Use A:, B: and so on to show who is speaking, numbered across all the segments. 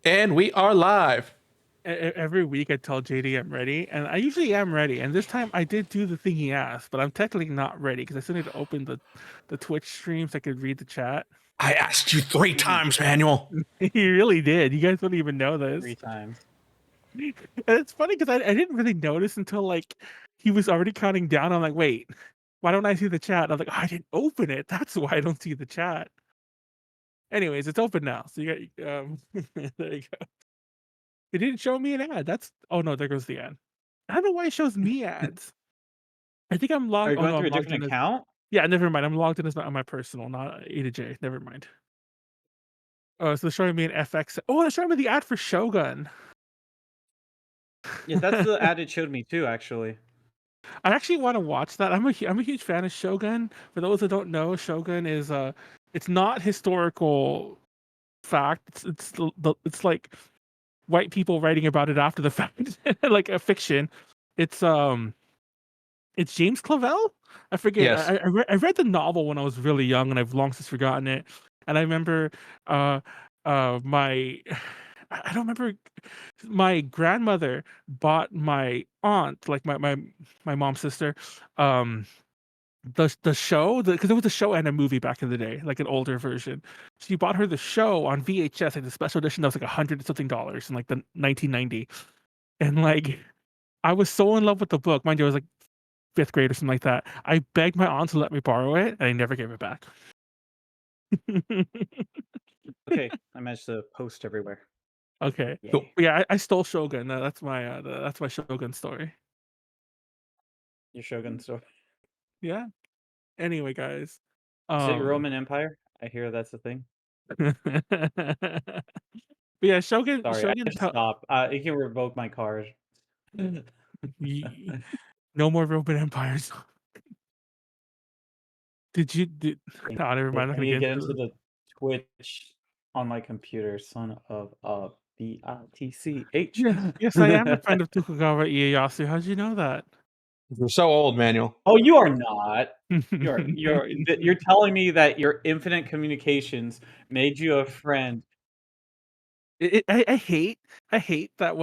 A: And we are live.
B: Every week I tell JD I'm ready, and I usually am ready. And this time I did do the thing he asked, but I'm technically not ready because I still need to open the Twitch stream so I could read the chat.
A: I asked you 3 times, Manuel.
B: He really did. You guys don't even know this.
C: 3 times.
B: And it's funny because I didn't really notice until like he was already counting down. I'm like, wait, why don't I see the chat? I'm like, I didn't open it. That's why I don't see the chat. Anyways, it's open now. So you got there you go. It didn't show me an ad. Oh no, there goes the ad. I don't know why it shows me ads. I think I'm logged.
C: Are you going
B: no,
C: through
B: I'm
C: a
B: logged
C: different
B: in
C: account?
B: yeah, never mind. I'm logged in as on my personal, not A to J. Never mind. Oh, so they're showing me an FX. Oh, they're showing me the ad for Shogun.
C: Yeah, that's the ad it showed me too, actually.
B: I actually want to watch that. I'm a huge fan of Shogun. For those that don't know, Shogun is it's not historical fact. It's like white people writing about it after the fact, like a fiction. It's James Clavell. I forget.
A: Yes.
B: I read the novel when I was really young, and I've long since forgotten it. And I remember my I don't remember. My grandmother bought my aunt, like my mom's sister, the show, because it was a show and a movie back in the day, like an older version. She bought her the show on VHS, like the special edition that was like $100 something in like the 1990. And like I was so in love with the book. Mind you, I was like 5th grade or something like that. I begged my aunt to let me borrow it, and I never gave it back.
C: Okay, I managed to post everywhere.
B: Okay.
C: Yay.
A: Cool.
B: Yeah, I stole Shogun. That's my Shogun story.
C: Your Shogun story.
B: Yeah. Anyway, guys.
C: Is it your Roman Empire? I hear that's the thing.
B: But yeah, Shogun.
C: Sorry, I have to
B: Shogun.
C: stop. You can revoke my card.
B: No more Roman empires. Did no, never mind. I'm not
C: I
B: gonna
C: need to
B: get
C: get
B: into
C: into the Twitch on my computer. Son of a bitch.
B: Yes, I am a friend of Tokugawa Ieyasu. How'd you know that?
A: You're so old, Manuel.
C: Oh, you are not. You're telling me that your infinite communications made you a friend.
B: I hate that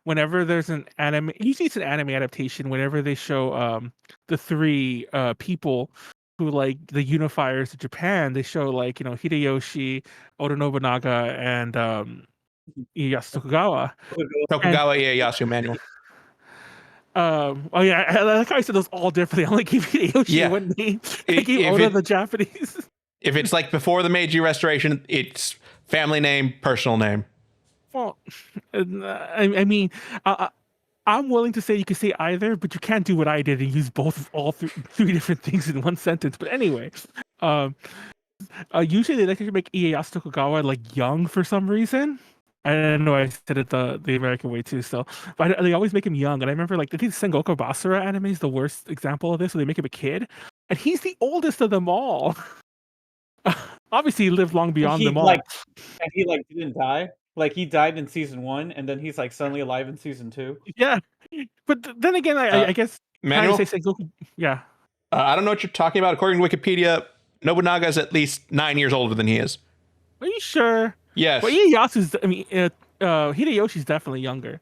B: whenever there's an anime, usually it's an anime adaptation, whenever they show the 3 people who like the unifiers of Japan, they show like, Hideyoshi, Oda Nobunaga, and Ieyasu Tokugawa.
A: Tokugawa Ieyasu, Manuel.
B: Oh yeah, I like how I said those all differently. I only gave Hideyoshi one name. I gave Oda the Japanese.
A: If it's like before the Meiji Restoration, it's family name, personal name.
B: Well, I mean, I'm willing to say you could say either, but you can't do what I did and use all 3 different things in one sentence. But anyway, usually they like to make Ieyasu Tokugawa like young for some reason. I don't know. I said it the American way too. So, but they always make him young. And I remember like I think Sengoku Basara anime is the worst example of this. So they make him a kid, and he's the oldest of them all. Obviously, he lived long beyond them all.
C: And he didn't die. Like he died in season 1, and then he's like suddenly alive in season 2.
B: Yeah, but then again, I guess
A: Manuel.
B: Say Sengoku. Yeah.
A: I don't know what you're talking about. According to Wikipedia, Nobunaga is at least 9 years older than he is.
B: Are you sure?
A: Yes.
B: Well, Ieyasu's. I mean, Hideyoshi's definitely younger,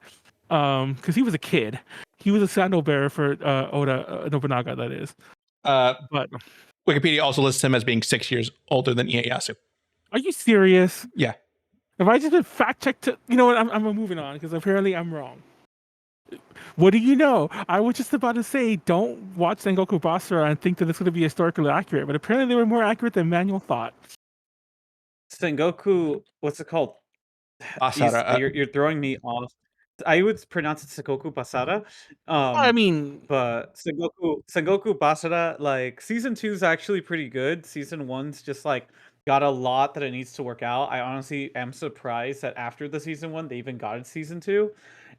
B: because he was a kid. He was a sandal bearer for Oda Nobunaga. That is. But
A: Wikipedia also lists him as being 6 years older than Ieyasu.
B: Are you serious?
A: Yeah.
B: Have I just been fact checked? You know what? I'm moving on because apparently I'm wrong. What do you know? I was just about to say, don't watch Sengoku Basara and think that it's going to be historically accurate, but apparently they were more accurate than Manuel thought.
C: Sengoku, what's it called?
A: Basara.
C: You're throwing me off. I would pronounce it Sengoku Basara.
B: I mean,
C: but Sengoku Basara, like season 2 is actually pretty good. Season 1's just like got a lot that it needs to work out. I honestly am surprised that after the season 1 they even got it season 2.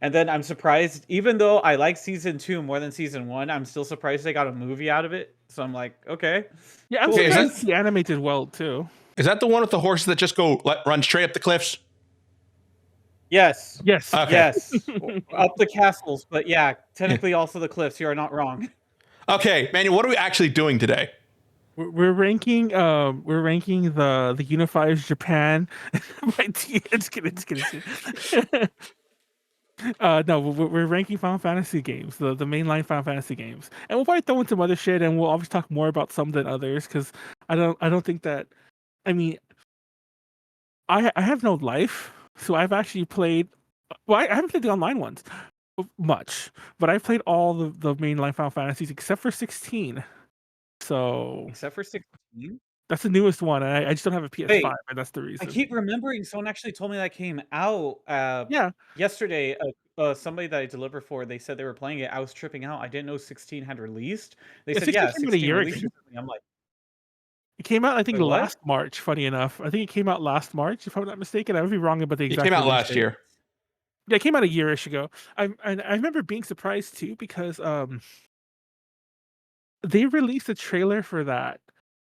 C: And then I'm surprised, even though I like season 2 more than season 1, I'm still surprised they got a movie out of it. So I'm like, okay.
B: Yeah, I'm surprised the anime did well too.
A: Is that the one with the horses that just run straight up the cliffs?
C: Yes.
A: Okay.
C: Yes. Up the castles, but yeah, technically also the cliffs. You are not wrong.
A: Okay, Manuel, what are we actually doing today?
B: We're ranking the unifiers Japan. Just kidding, just kidding. No, we're ranking Final Fantasy games, the mainline Final Fantasy games, and we'll probably throw in some other shit, and we'll obviously talk more about some than others because I don't think that. I mean, I have no life, so I've actually played. Well, I haven't played the online ones much, but I've played all the mainline Final Fantasies except for 16. So
C: Except for 16.
B: that's the newest one, and I just don't have a PS5,
C: Wait,
B: and that's the
C: I
B: reason.
C: keep remembering someone actually told me that came out
B: Yeah,
C: yesterday. Somebody that I deliver for, they said they were playing it. I was tripping out. I didn't know 16 had released. They
B: yeah,
C: said,
B: 16
C: yeah,
B: came out a
C: 16
B: year ago.
C: released or something. I'm like,
B: It came out, I think,
C: wait, what?
B: last March. Funny enough, I think it came out last March, if I'm not mistaken. I would be wrong about the
A: It
B: exact
A: came out
B: release
A: last
B: date.
A: year.
B: Yeah, it came out a yearish ago. I remember being surprised too because they released a trailer for that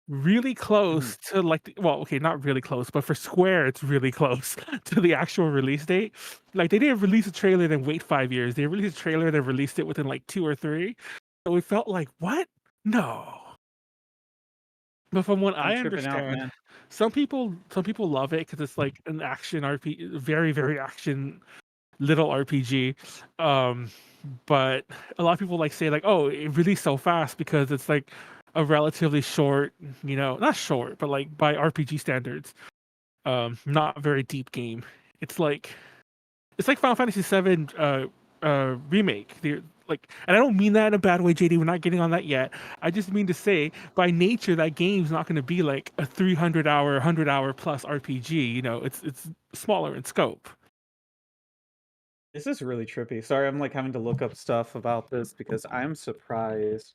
B: really close to like well, okay, not really close, but for Square it's really close to the actual release date. Like they didn't release a trailer then wait 5 years. They released a trailer then released it within like 2 or 3. So we felt like what? No. But from what
C: I'm
B: I
C: tripping out,
B: understand,
C: man.
B: some people love it because it's like an action RPG, very very action little RPG. Um, but a lot of people like say like, oh, it released so fast because it's like a relatively short, not short, but like by RPG standards, not very deep game. It's like Final Fantasy VII remake. And I don't mean that in a bad way, JD. We're not getting on that yet. I just mean to say, by nature, that game's not going to be like a 300-hour, 100-hour plus RPG. It's smaller in scope.
C: This is really trippy. Sorry, I'm like having to look up stuff about this because I'm surprised.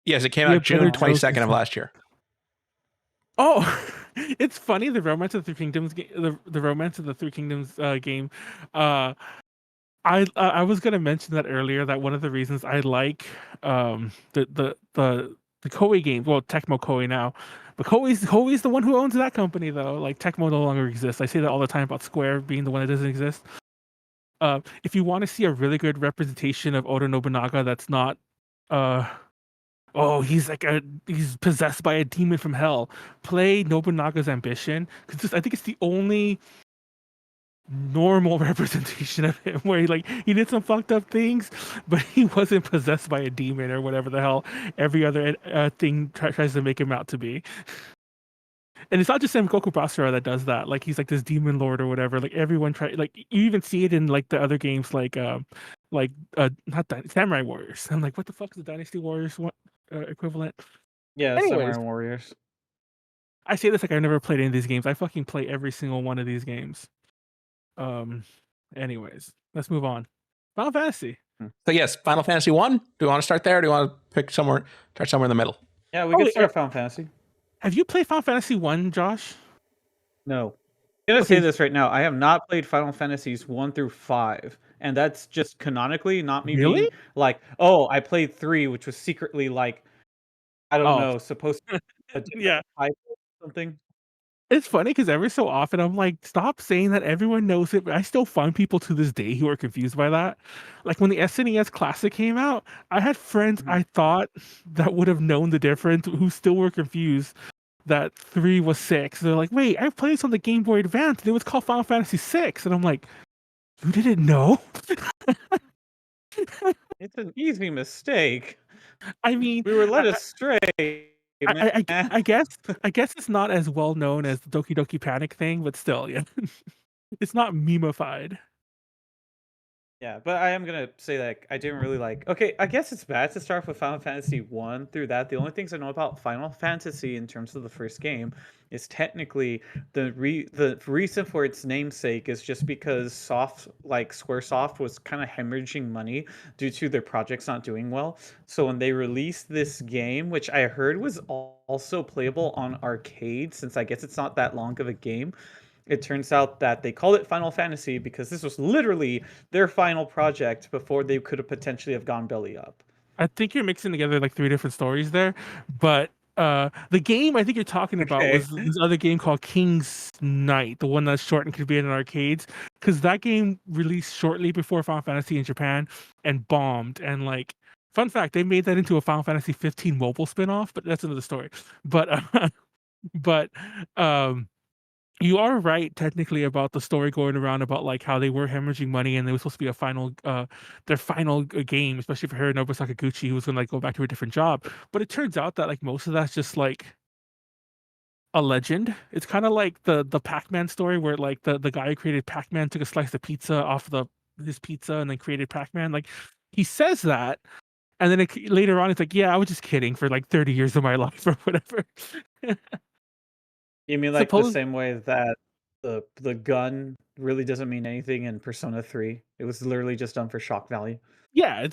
A: Yes, it came
B: Yeah,
A: out
B: brother
A: June
B: Joe's
A: 22nd of last year.
B: Oh, it's funny. The Romance of the Three Kingdoms game, the Romance of the Three Kingdoms game. Uh, I was gonna mention that earlier. That one of the reasons I like the Koei game. Well, Tecmo Koei now, but Koei's the one who owns that company though. Like Tecmo no longer exists. I say that all the time about Square being the one that doesn't exist. If you want to see a really good representation of Oda Nobunaga, that's not uh oh, he's possessed by a demon from hell. Play Nobunaga's Ambition because I think it's the only normal representation of him where he did some fucked up things, but he wasn't possessed by a demon or whatever the hell every other thing tries to make him out to be. And it's not just Sengoku Basara that does that. Like he's like this demon lord or whatever. Like everyone try. Like you even see it in like the other games, not Samurai Warriors. I'm like, what the fuck is the Dynasty Warriors equivalent?
C: Yeah,
B: Anyways,
C: Samurai Warriors.
B: I say this like I've never played any of these games. I fucking play every single one of these games. Um. Anyways, let's move on. Final Fantasy.
A: So yes, Final Fantasy 1. Do you want to start there or do you want to start somewhere in the middle?
C: Yeah, we
B: Oh,
C: could
B: wait,
C: start Final Fantasy.
B: Have you played Final Fantasy 1, Josh?
C: No. I'm gonna say
B: Okay.
C: this right now. I have not played Final Fantasies 1 through 5. And that's just canonically, not me being
B: Really?
C: like, oh, I played 3, which was secretly like, I don't
B: Oh,
C: know, supposed to be a different
B: yeah.
C: type or something.
B: It's funny because every so often I'm like, stop saying that everyone knows it, but I still find people to this day who are confused by that. Like when the SNES Classic came out, I had friends
C: Mhm.
B: I thought that would have known the difference who still were confused that 3 was 6. They're like, wait, I played this on the Game Boy Advance and it was called Final Fantasy 6. And I'm like, you didn't know?
C: It's an easy mistake.
B: I mean,
C: We were led astray,
B: I, I,
C: man.
B: I guess I guess it's not as well known as the Doki Doki Panic thing, but still, yeah, it's not memeified.
C: Yeah, but I am gonna say that I didn't really like. Okay, I guess it's bad to start with Final Fantasy 1 through that. The only things I know about Final Fantasy in terms of the first game is technically the reason for its namesake is just because SquareSoft was kind of hemorrhaging money due to their projects not doing well. So when they released this game, which I heard was also playable on arcade, since I guess it's not that long of a game, it turns out that they called it Final Fantasy because this was literally their final project before they could have potentially have gone belly up.
B: I think you're mixing together like 3 different stories there, but the game I think you're talking about
C: Okay.
B: was this other game called King's Knight, the one that's short and could be in arcades, because that game released shortly before Final Fantasy in Japan and bombed, and like Fun fact: they made that into a Final Fantasy 15 mobile spinoff, but that's another story. But but um, you are right technically about the story going around about like how they were hemorrhaging money and there was supposed to be a final their final game, especially for Hironobu Sakaguchi, who was gonna like go back to a different job. But it turns out that like most of that's just like a legend. It's kind of like the Pac-Man story where like the guy who created Pac-Man took a slice of pizza off his pizza and then created Pac-Man. Like he says that, and then later on it's like, yeah, I was just kidding for like 30 years of my life or whatever.
C: You mean like the
B: Suppose
C: same way that the gun really doesn't mean anything in Persona 3? It was literally just done for shock value.
B: Yeah,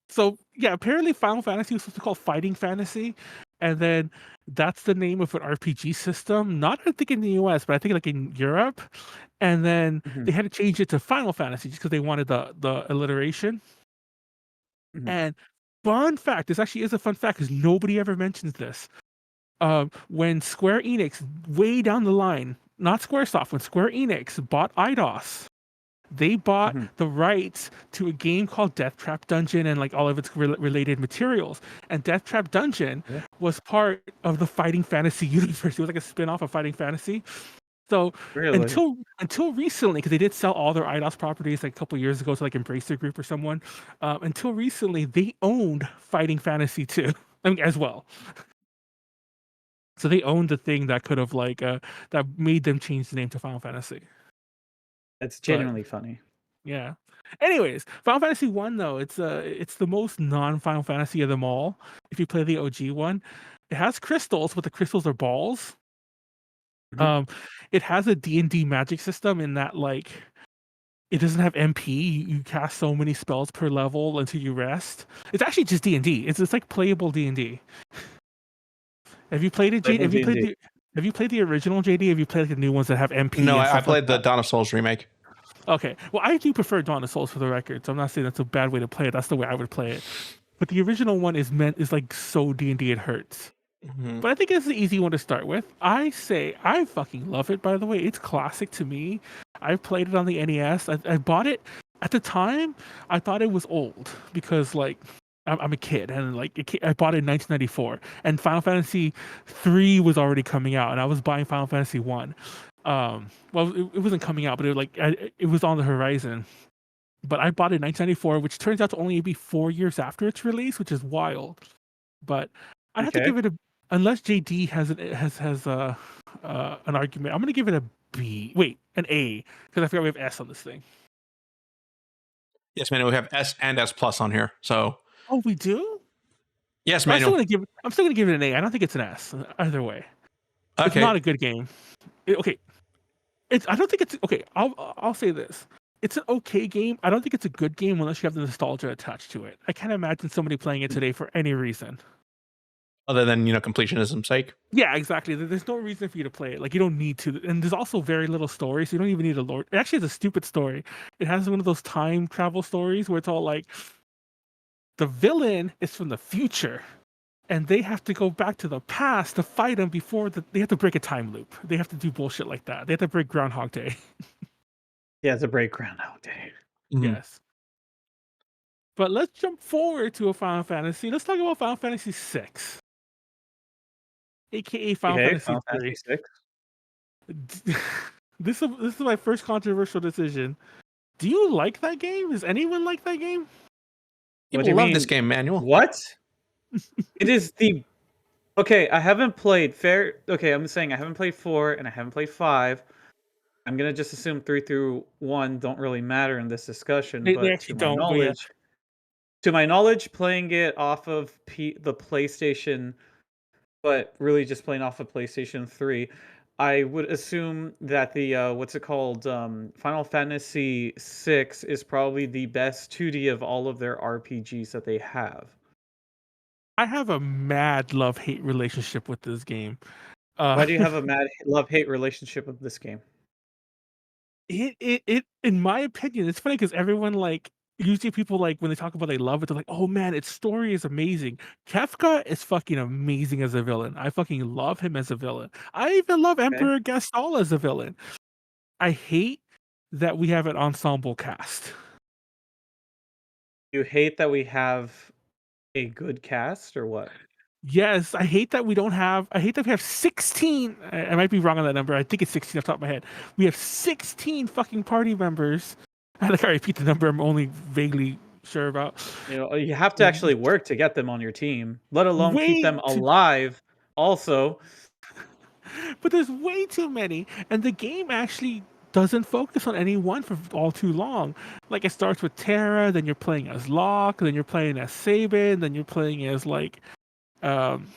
B: so yeah, apparently Final Fantasy was supposed to be called Fighting Fantasy, and then that's the name of an RPG system. Not I think in the US, but I think like in Europe. And then
C: Mhm,
B: they had to change it to Final Fantasy just because they wanted the alliteration.
C: mhm,
B: And fun fact, this actually is a fun fact because nobody ever mentions this. When Square Enix, way down the line, not Squaresoft, when Square Enix bought Eidos, they bought
C: mhm.
B: the rights to a game called Death Trap Dungeon and like all of its related materials. And Death Trap Dungeon
C: Yeah.
B: was part of the Fighting Fantasy universe. It was like a spin-off of Fighting Fantasy. So
C: Really?
B: until recently, because they did sell all their IDOS properties like a couple years ago to like Embracer Group or someone. Until recently, they owned Fighting Fantasy too, I mean, as well. So they owned the thing that could have like that made them change the name to Final Fantasy.
C: It's
B: But
C: genuinely funny.
B: yeah. Anyways, Final Fantasy One though, it's the most non-Final Fantasy of them all. If you play the OG one, it has crystals, but the crystals are balls.
C: Mhm.
B: Um, it has a D&D magic system in that like it doesn't have MP. You cast so many spells per level until you rest. It's actually just D&D. It's like playable D&D. Have you played it, J?
C: Playable D&D.
B: Have you played the original JD? Have you played like the new ones that have MP
A: No,
B: and
A: I
B: stuff like
A: played the
B: that?
A: Dawn of Souls remake.
B: Okay. Well, I do prefer Dawn of Souls for the record, so I'm not saying that's a bad way to play it. That's the way I would play it. But the original one is like so D&D it hurts.
A: Mhm.
B: But I think it's the easy one to start with. I say I fucking love it. By the way, it's classic to me. I played it on the NES. I bought it at the time. I thought it was old because like I'm a kid and like I bought it in 1994 and Final Fantasy 3 was already coming out and I was buying Final Fantasy 1. Well, it wasn't coming out, but it was on the horizon. But I bought it in 1994, which turns out to only be 4 years after its release, which is wild. But I'd have to
C: Okay.
B: give it a unless JD has an argument. I'm gonna give it a B. Wait, an A because I forgot we have S on this thing.
A: Yes, Manuel, we have S and S plus on here. So
B: Oh, we do.
A: yes,
B: I'm still
A: Manuel.
B: gonna give. I'm still gonna give it an A. I don't think it's an S. Either way, it's
A: Okay.
B: not a good game. Okay, it's. I don't think it's okay. I'll say this. It's an okay game. I don't think it's a good game unless you have the nostalgia attached to it. I can't imagine somebody playing it today for any reason.
A: Other than, completionism's sake.
B: Yeah, exactly. There's no reason for you to play it. Like you don't need to. And there's also very little story, so you don't even need a lore. It actually has a stupid story. It has one of those time travel stories where it's all like the villain is from the future and they have to go back to the past to fight him before they have to break a time loop. They have to do bullshit like that. They have to break Groundhog Day.
C: Yeah, it's a break Groundhog Day.
A: Mhm.
B: Yes. But let's jump forward to a Final Fantasy. Let's talk about Final Fantasy VI, aka Final
C: Okay,
B: Fantasy
C: Final Fantasy
B: 3.
C: 6.
B: This is my first controversial decision. Do you like that game? Does anyone like that game?
C: What do
A: People
C: you
A: love this
C: mean?
A: game, Manuel.
C: What? It is the Okay, I haven't played fair. Okay, I'm saying I haven't played 4 and I haven't played 5. I'm gonna just assume 3 through 1 don't really matter in this discussion,
B: They
C: but
B: actually don't, but yeah.
C: to my knowledge, playing it off of the PlayStation, but really just playing off of PlayStation 3, I would assume that the what's it called? Final Fantasy 6 is probably the best 2D of all of their RPGs that they have.
B: I have a mad love-hate relationship with this game.
C: Why do you have a mad love-hate relationship with this game?
B: It in my opinion, it's funny because everyone like usually people like when they talk about they love it, they're like, oh man, its story is amazing. Kefka is fucking amazing as a villain. I fucking love him as a villain. I even love
C: Okay.
B: Emperor Gaston as a villain. I hate that we have an ensemble cast.
C: You hate that we have A good cast or what?
B: Yes, I hate that we don't have. I hate that we have 16. I might be wrong on that number. I think it's 16 off the top of my head. We have 16 fucking party members. I like I repeat the number. I'm only vaguely sure about.
C: You know, you have to actually work to get them on your team, let alone keep
B: Way
C: them
B: too,
C: alive also.
B: but there's way too many, and the game actually doesn't focus on any one for all too long. Like it starts with Terra, then you're playing as Locke, then you're playing as Sabin, then you're playing as like um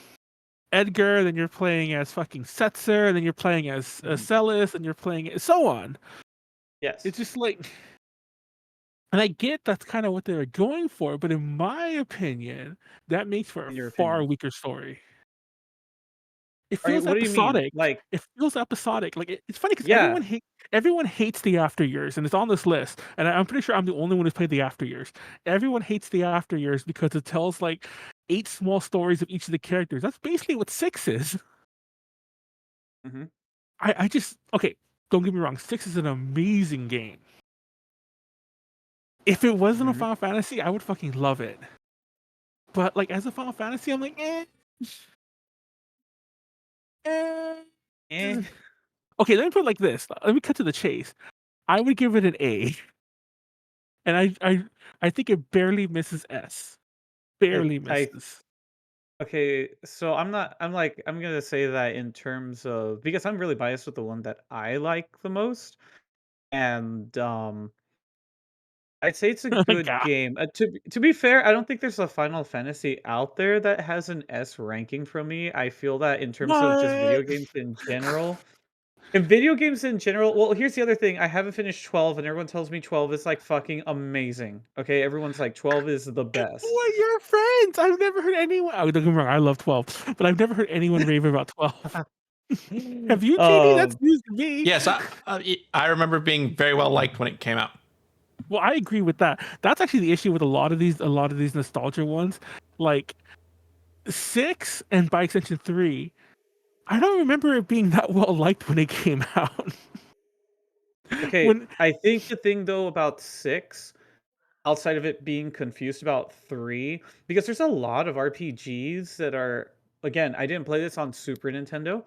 B: Edgar, then you're playing as fucking Setzer, then you're playing as Celis, and you're playing so on.
C: Yes.
B: It's just like, and I get that's kind of what they were going for, but in my opinion, that makes for a
C: In your
B: far
C: opinion.
B: weaker story. It
C: Are you
B: feels
C: what do you mean?
B: episodic.
C: Like,
B: It feels episodic. Like it's funny because
C: yeah.
B: everyone hates the after years, and it's on this list. And I'm pretty sure I'm the only one who's played the after years. Everyone hates the after years because it tells like 8 small stories of each of the characters. That's basically what 6 is.
C: Mhm.
B: I just okay. Don't get me wrong. 6 is an amazing game. If it wasn't a
C: Mhm.
B: Final Fantasy, I would fucking love it. But like as a Final Fantasy, I'm like, eh.
C: Eh.
B: Okay, let me put it like this. Let me cut to the chase. I would give it an A, and I think it barely misses S. Barely
C: I
B: misses.
C: okay, so I'm gonna say that in terms of because I'm really biased with the one that I like the most, and I'd say it's a good
B: God,
C: game. To be fair, I don't think there's a Final Fantasy out there that has an S ranking from me. I feel that in terms of just
B: what?
C: video games in general. In video games in general, well, here's the other thing. I haven't finished 12, and everyone tells me 12 is like fucking amazing. Okay, everyone's like 12 is the best.
B: Boy, you're friends. I've never heard anyone. Oh, don't get me wrong. I love 12, but I've never heard anyone rave about 12. Have you, JD? That's
C: um,
B: news to me.
A: Yes, I remember being very well liked when it came out.
B: Well, I agree with that. That's actually the issue with a lot of these nostalgia ones. Like 6 and by extension 3, I don't remember it being that well liked when it came out.
C: okay,
B: when
C: I think the thing though about 6, outside of it being confused about 3, because there's a lot of RPGs that are again, I didn't play this on Super Nintendo,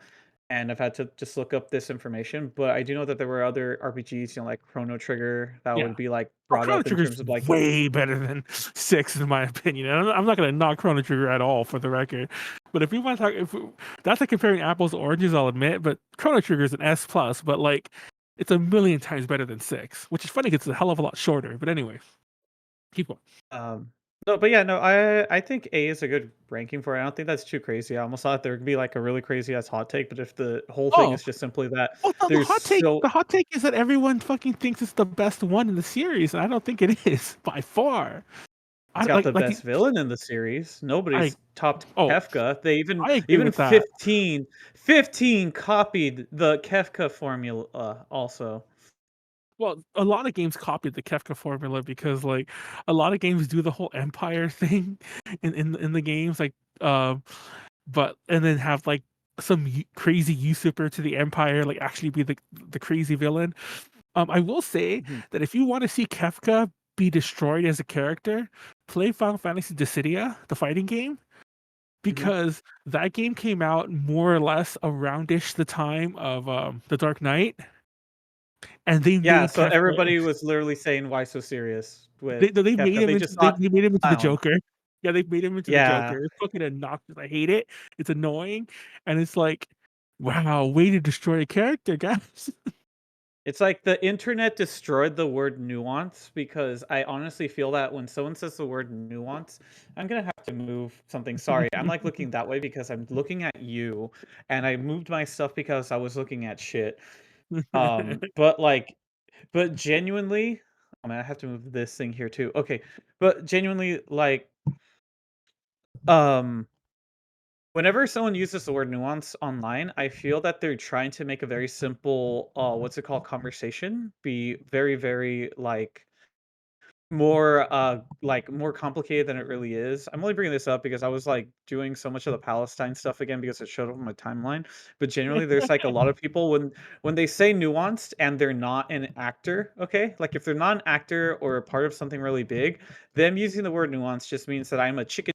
C: and I've had to just look up this information, but I do know that there were other RPGs, you know, like Chrono Trigger that
B: Yeah.
C: would be like
B: Oh,
C: brought
B: Chrono
C: up in
B: Trigger's
C: terms of like
B: way better than 6 in my opinion. And I'm not gonna knock Chrono Trigger at all for the record. But if we want to talk, that's like comparing apples to oranges, I'll admit. But Chrono Trigger is an S plus, but like it's a million times better than 6, which is funny 'cause it's a hell of a lot shorter. But anyway, keep going.
C: Um, no, but yeah, no, I think A is a good ranking for it. I don't think that's too crazy. I almost thought there would be like a really crazy ass hot take, but if the whole thing
B: Oh,
C: is just simply that
B: well, the
C: there's
B: hot take.
C: so
B: The hot take is that everyone fucking thinks it's the best one in the series, and I don't think it is by far. I
C: it's got
B: like
C: the
B: like
C: best villain in the series.
B: I.
C: Nobody's topped
B: Oh,
C: Kefka. They even
B: I agree
C: even
B: with that.
C: 15 copied the Kefka formula also.
B: Well, a lot of games copied the Kefka formula because, like, a lot of games do the whole empire thing in the games, like, but and then have like some crazy usurper to the empire, like actually be the crazy villain. I will say
C: Mhm,
B: that if you want to see Kefka be destroyed as a character, play Final Fantasy Dissidia, the fighting game,
C: mhm.
B: because that game came out more or less aroundish the time of the Dark Knight, and they
C: Yeah,
B: made
C: so
B: Kefka.
C: everybody was literally saying, "Why so serious?" with
B: They made
C: Kefka.
B: him
C: They
B: into
C: just thought
B: they made him into the
C: clown.
B: Joker. Yeah, they made him into the
C: Yeah.
B: Joker. It's fucking obnoxious. I hate it. It's annoying, and it's like, wow, way to destroy a character, guys.
C: It's like the internet destroyed the word nuance because I honestly feel that when someone says the word nuance, I'm gonna have to move something. Sorry, I'm like looking that way because I'm looking at you, and I moved my stuff because I was looking at shit. But like, but genuinely, I mean, I have to move this thing here too. Okay, but genuinely, like, um, whenever someone uses the word nuance online, I feel that they're trying to make a very simple, what's it called, conversation be very, very like more complicated than it really is. I'm only bringing this up because I was like doing so much of the Palestine stuff again because it showed up on my timeline. But generally, there's like a lot of people when they say nuanced and they're not an actor, okay? Like if they're not an actor or a part of something really big, them using the word nuance just means that I'm a chicken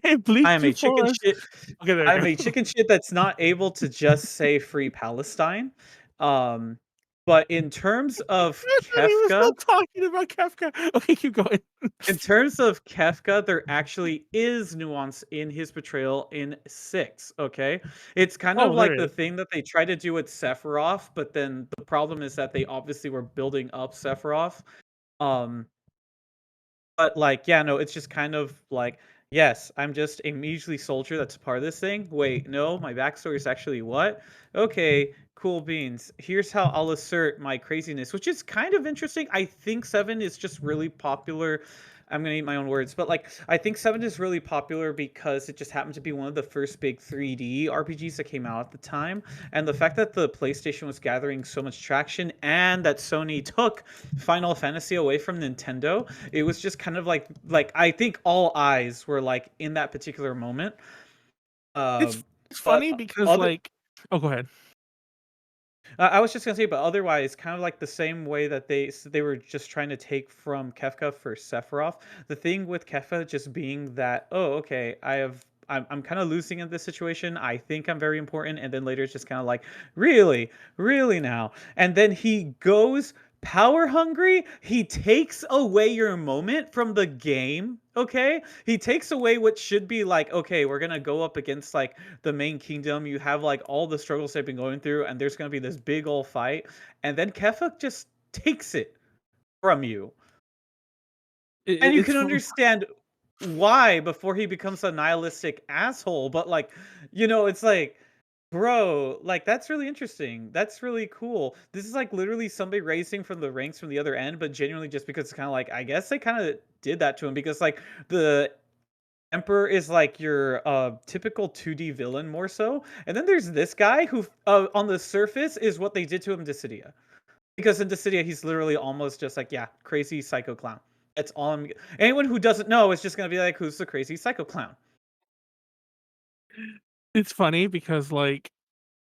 C: I
B: Bleak
C: am
B: to
C: a chicken
B: forest.
C: shit.
B: Okay, there
C: I
B: you
C: am
B: go.
C: a chicken shit that's not able to just say free Palestine. Um, but in terms of
B: I thought he was
C: Kefka,
B: still talking about Kefka. Okay, keep going.
C: there actually is nuance in his portrayal in 6, okay? It's kind of
B: Oh, there
C: like the
B: is.
C: thing that they try to do with Sephiroth, but then the problem is that they obviously were building up Sephiroth. Um, but like, yeah, no, it's just kind of like, yes, I'm just a measly soldier that's a part of this thing. Wait, no, my backstory is actually what? Okay, cool beans. Here's how I'll assert my craziness, which is kind of interesting. I think 7 is just really popular. I'm gonna eat my own words, but like I think 7 is really popular because it just happened to be one of the first big 3D RPGs that came out at the time. And the fact that the PlayStation was gathering so much traction and that Sony took Final Fantasy away from Nintendo, it was just kind of like I think all eyes were like in that particular moment.
B: It's
C: Um,
B: it's
C: but
B: funny because
C: other
B: like, oh, go ahead.
C: I was just gonna say, but otherwise, kind of like the same way that they were just trying to take from Kefka for Sephiroth. The thing with Kefka just being that, oh, okay, I'm kind of losing in this situation. I think I'm very important, and then later it's just kind of like, really, really now, and then he goes power hungry. He takes away your moment from the game. Okay, he takes away what should be like, okay, we're gonna go up against like the main kingdom. You have like all the struggles they've been going through, and there's gonna be this big old fight, and then Kefka just takes it from you, and you
B: It's
C: can understand why before he becomes a nihilistic asshole. But like, it's like, bro, like that's really interesting. That's really cool. This is like literally somebody racing from the ranks from the other end, but genuinely just because it's kind of like I guess they kind of did that to him because like the Emperor is like your typical 2D villain more so. And then there's this guy who on the surface is what they did to him in Dissidia. Because in Dissidia he's literally almost just like, yeah, crazy psycho clown. That's all I'm anyone who doesn't know is just gonna be like, who's the crazy psycho clown?
B: it's funny because like,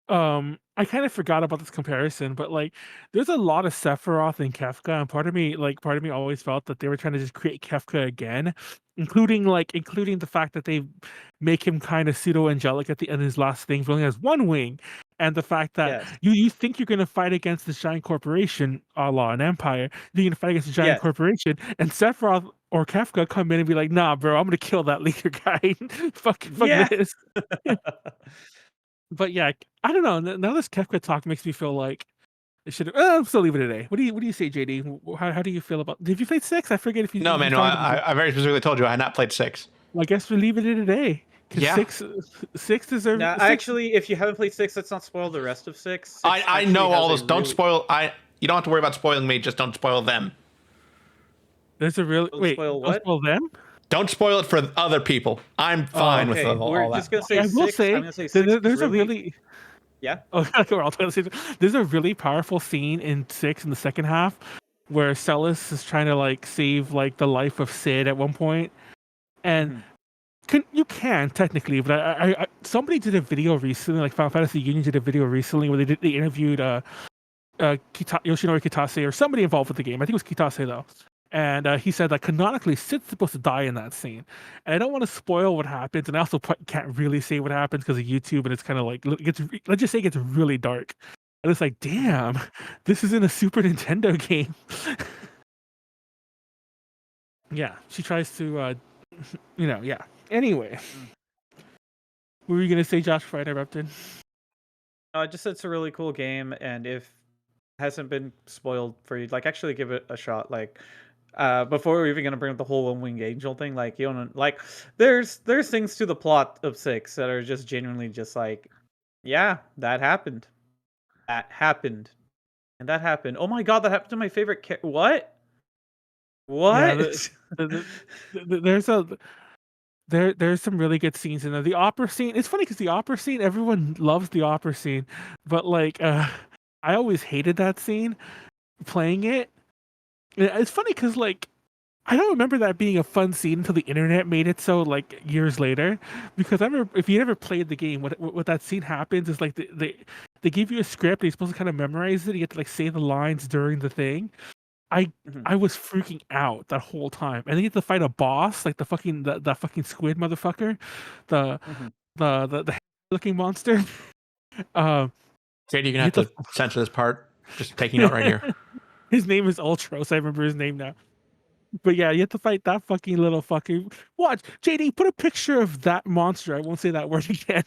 B: I kind of forgot about this comparison, but like, there's a lot of Sephiroth in Kefka, and part of me always felt that they were trying to just create Kefka again, including the fact that they make him kind of pseudo angelic at the end of his last thing, he only has one wing, and the fact that
C: Yes.
B: you think you're gonna fight against this giant corporation, a la an empire, you're gonna fight against a giant
C: Yes.
B: corporation, and Sephiroth or Kefka come in and be like, nah, bro, I'm gonna kill that leader guy. Fuck
C: Yeah.
B: this. But yeah, I don't know. Now this Kefka talk makes me feel like it should. I'm still leaving it today. What do you say, JD? How do you feel about? Did you play 6? I forget if you
A: No,
B: if you
A: Manuel,
B: talked about it.
A: I very specifically told you I had not played 6.
B: Well, I guess we're leaving it today because
A: Yeah,
B: six deserves
C: Now,
B: six.
C: actually, if you haven't played 6, let's not spoil the rest of 6. 6
A: I
C: actually
A: know all
C: has a
A: this. Don't
C: really
A: spoil. You don't have to worry about spoiling me. Just don't spoil them.
B: There's a real
C: don't
B: wait.
C: spoil
B: Don't
C: what?
B: spoil them.
A: Don't spoil it for other people. I'm
B: Oh,
A: fine with
C: Okay, we're
A: all
C: just
A: that.
C: gonna
B: okay.
C: say
B: I will
C: 6. I'm
B: say
C: gonna say 6 is
B: there's a
C: really
B: really
C: yeah.
B: oh, okay, we're all gonna say there's a really powerful scene in 6 in the second half where Celis is trying to like save like the life of Sid at one point, and
C: Mhm.
B: you can technically, but somebody did a video recently, like Final Fantasy Union did a video recently where they interviewed Yoshinori Kitase or somebody involved with the game. I think it was Kitase though, and he said that canonically Sid's supposed to die in that scene, and I don't want to spoil what happens, and I also can't really say what happens because of YouTube, and it's kind of like let's just say it gets really dark, and it's like damn, this is in a Super Nintendo game. Yeah, she tries to, yeah. Anyway,
C: Mm.
B: what were you gonna say, Josh? Before I interrupted.
C: No, I just said it's a really cool game, and if it hasn't been spoiled for you, like actually give it a shot. Like, before we're even gonna bring up the whole one winged angel thing, like you don't like, there's things to the plot of 6 that are just genuinely just like, yeah, that happened, and that happened. Oh my god, that happened to my favorite what?
B: Yeah,
C: What?
B: there's there's some really good scenes in there. The opera scene, it's funny because the opera scene, everyone loves the opera scene, but like, I always hated that scene playing it. It's funny because like I don't remember that being a fun scene until the internet made it so like years later. Because I remember if you ever played the game, what that scene happens is like they give you a script and you're supposed to kind of memorize it. You get to like say the lines during the thing. I
C: Mhm.
B: I was freaking out that whole time, and then you have to fight a boss, like the fucking squid motherfucker, the
C: Mhm.
B: the looking monster. Uh,
A: Katie, you're
B: you
A: gonna
B: have
A: have to censor this part. Just taking note right here.
B: his name is Ultros. I remember his name now. But yeah, you have to fight that fucking little fucking. Watch, JD, put a picture of that monster. I won't say that word again.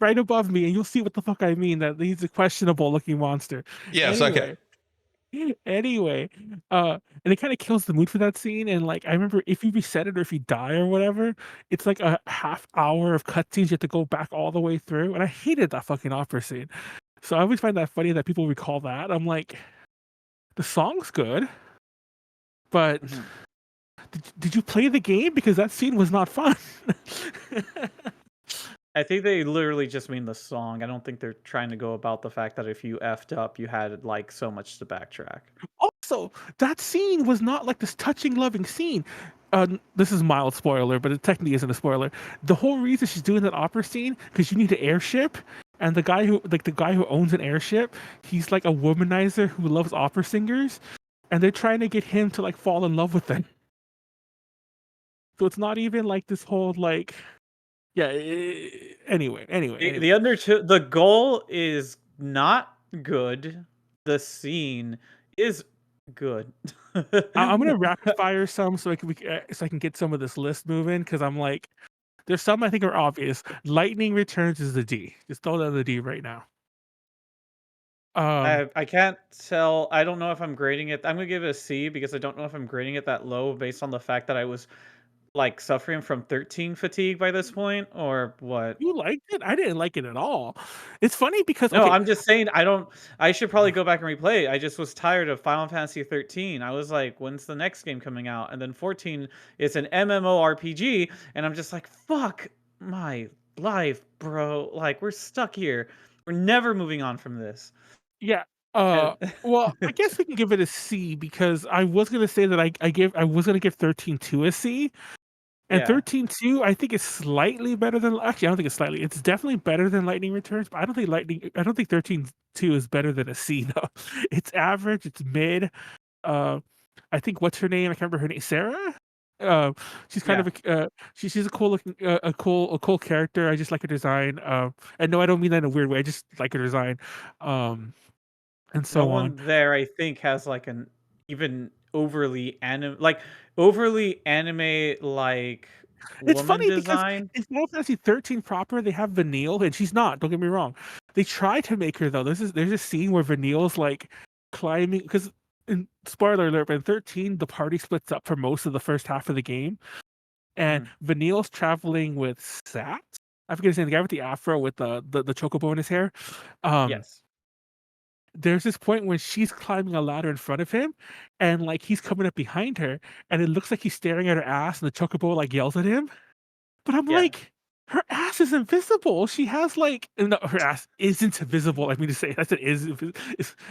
B: Right above me, and you'll see what the fuck I mean. That he's a questionable looking monster.
A: Yes. Okay.
B: Anyway, anyway, and it kind of kills the mood for that scene. And like, I remember if you reset it or if you die or whatever, it's like a half hour of cutscenes. You have to go back all the way through, and I hated that fucking opera scene. So I always find that funny that people recall that. I'm like, the song's good, but
C: Mhm.
B: did you play the game? Because that scene was not fun.
C: I think they literally just mean the song. I don't think they're trying to go about the fact that if you effed up, you had like so much to backtrack.
B: Also, that scene was not like this touching, loving scene. This is mild spoiler, but it technically isn't a spoiler. The whole reason she's doing that opera scene because you need an airship, and the guy who owns an airship, he's like a womanizer who loves opera singers, and they're trying to get him to like fall in love with them. So it's not even like this whole like, yeah. Anyway.
C: The goal is not good. The scene is good.
B: I'm gonna rapid fire some so so I can get some of this list moving because I'm like, there's some I think are obvious. Lightning Returns is the D. Just throw that the D right now. Um,
C: I can't tell. I don't know if I'm grading it. I'm gonna give it a C because I don't know if I'm grading it that low based on the fact that I was like suffering from 13 fatigue by this point, or what.
B: you liked it? I didn't like it at all. It's funny because
C: No,
B: okay,
C: I'm just saying I don't. I should probably go back and replay it. I just was tired of Final Fantasy 13. I was like, when's the next game coming out? And then 14 is an MMORPG, and I'm just like, fuck my life, bro. Like we're stuck here. We're never moving on from this.
B: yeah.
C: And
B: Well, I guess we can give it a C because I was gonna say that I was gonna give 13-2 a C. And
C: yeah.
B: 13-2, I think is slightly better than actually, I don't think it's slightly. It's definitely better than Lightning Returns, but I don't think 13-2 is better than a C though. It's average, it's mid. Uh, I think what's her name? I can't remember her name. Sarah? Uh, she's kind
C: Yeah.
B: of she's a cool looking a cool character. I just like her design. And no, I don't mean that in a weird way. I just like her design. Um, and
C: No
B: so on.
C: one there, I think, has like an even overly anime like
B: It's
C: woman
B: funny because
C: design.
B: in Final Fantasy 13 proper, they have Vanille, and she's not. Don't get me wrong. They try to make her though. There's a scene where Vanille's like climbing because in spoiler alert, but in 13 the party splits up for most of the first half of the game, and
C: Mhm.
B: Vanille's traveling with Sat. I forget his name, the guy with the afro with the chocobo in his hair. Um,
C: Yes.
B: there's this point when she's climbing a ladder in front of him, and like he's coming up behind her, and it looks like he's staring at her ass, and the chocobo like yells at him. But I'm
C: Yeah.
B: like, her ass is invisible. She has like no, her ass isn't visible. I mean to say, I said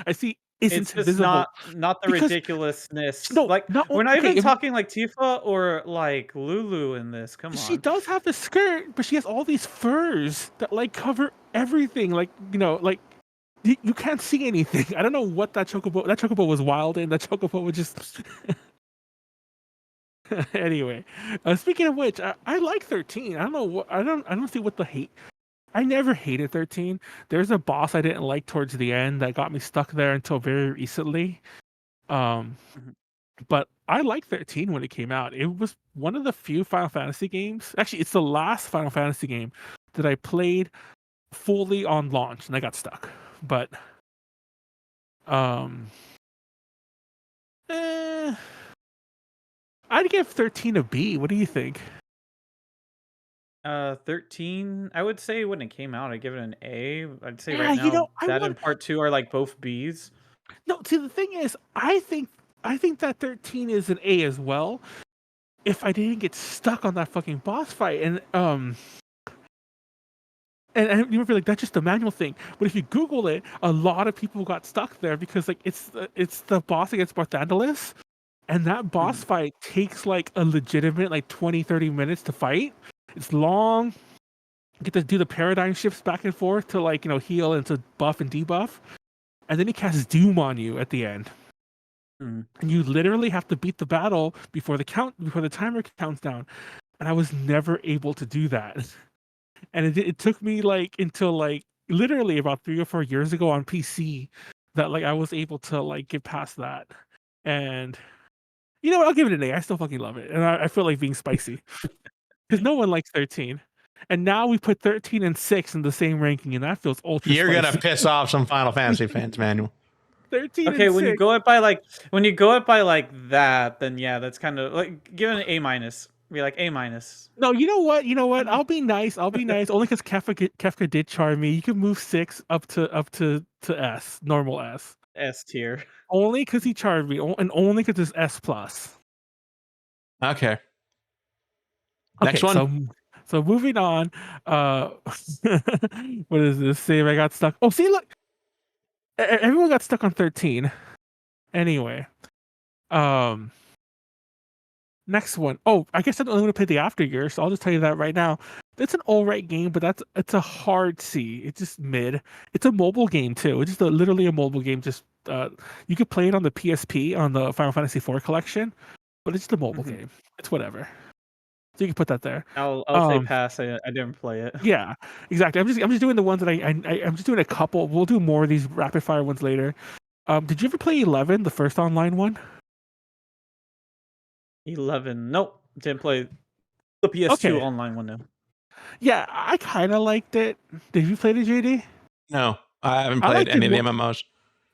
B: I see
C: It's
B: isn't
C: just
B: visible
C: not the
B: because
C: ridiculousness.
B: no,
C: Like
B: not
C: we're not
B: okay.
C: even talking like Tifa or like Lulu in this. Come
B: She
C: on.
B: does have the skirt, but she has all these furs that like cover everything. Like like you can't see anything. I don't know what that chocobo. That chocobo was wild, and that chocobo was just. Anyway, speaking of which, I like 13. I don't know what I don't see what the hate. I never hated 13. There's a boss I didn't like towards the end that got me stuck there until very recently. Um,
C: Mhm.
B: but I liked 13 when it came out. It was one of the few Final Fantasy games. Actually, it's the last Final Fantasy game that I played fully on launch, and I got stuck. But um, eh, I'd give 13 a B. What do you think?
C: 13. I would say when it came out, I'd give it an A. I'd say
B: Yeah,
C: right now
B: I
C: that
B: want
C: and part two are like both Bs.
B: no. See, the thing is, I think that 13 is an A as well. If I didn't get stuck on that fucking boss fight, and you remember like that's just the manual thing. But if you Google it, a lot of people got stuck there because like it's the boss against Barthandelus, and that boss
C: Mhm.
B: fight takes like a legitimate like 20-30 minutes to fight. It's long. You get to do the paradigm shifts back and forth to like heal and to buff and debuff, and then he casts Doom on you at the end.
C: Mm.
B: and you literally have to beat the battle before the timer counts down. And I was never able to do that. And it took me like until like literally about 3 or 4 years ago on PC that like I was able to like get past that. And you know what? I'll give it an A. I still fucking love it, and I feel like being spicy because no one likes 13. And now we put 13 and 6 in the same ranking, and that feels ultra
A: You're
B: spicy.
A: gonna piss off some Final Fantasy fans, Manuel.
B: 13
C: Okay,
B: and
C: when you
B: 6.
C: go it by like that, then yeah, that's kind of like give it an A minus. Be like A minus.
B: No, you know what? You know what? I'll be nice. I'll be nice. Only because Kefka did charm me. You can move 6 up to S, normal S.
C: S tier.
B: Only because he charmed me, and only because it's S plus.
A: Okay. Next
B: Okay,
A: one.
B: so moving on. What is this? Save. I got stuck. Oh, see, look. Everyone got stuck on 13. Anyway, next one. Oh, I guess I'm only going to play the After Year, so I'll just tell you that right now. It's an alright game, but it's a hard C. It's just mid. It's a mobile game too. It's just literally a mobile game. Just you could play it on the PSP on the Final Fantasy IV collection, but it's just a mobile game. It's whatever. So you can put that there.
C: I'll say pass. I didn't play it.
B: Yeah, exactly. I'm just doing the ones that I'm just doing a couple. We'll do more of these rapid fire ones later. Did you ever play 11, the first online one?
C: 11. Nope, didn't play the PS2
B: Okay.
C: online one now.
B: Yeah, I kind of liked it. Did you play the JD?
A: No, I haven't
B: I
A: played
B: liked
A: any
B: it
A: of the
B: more.
A: MMOs.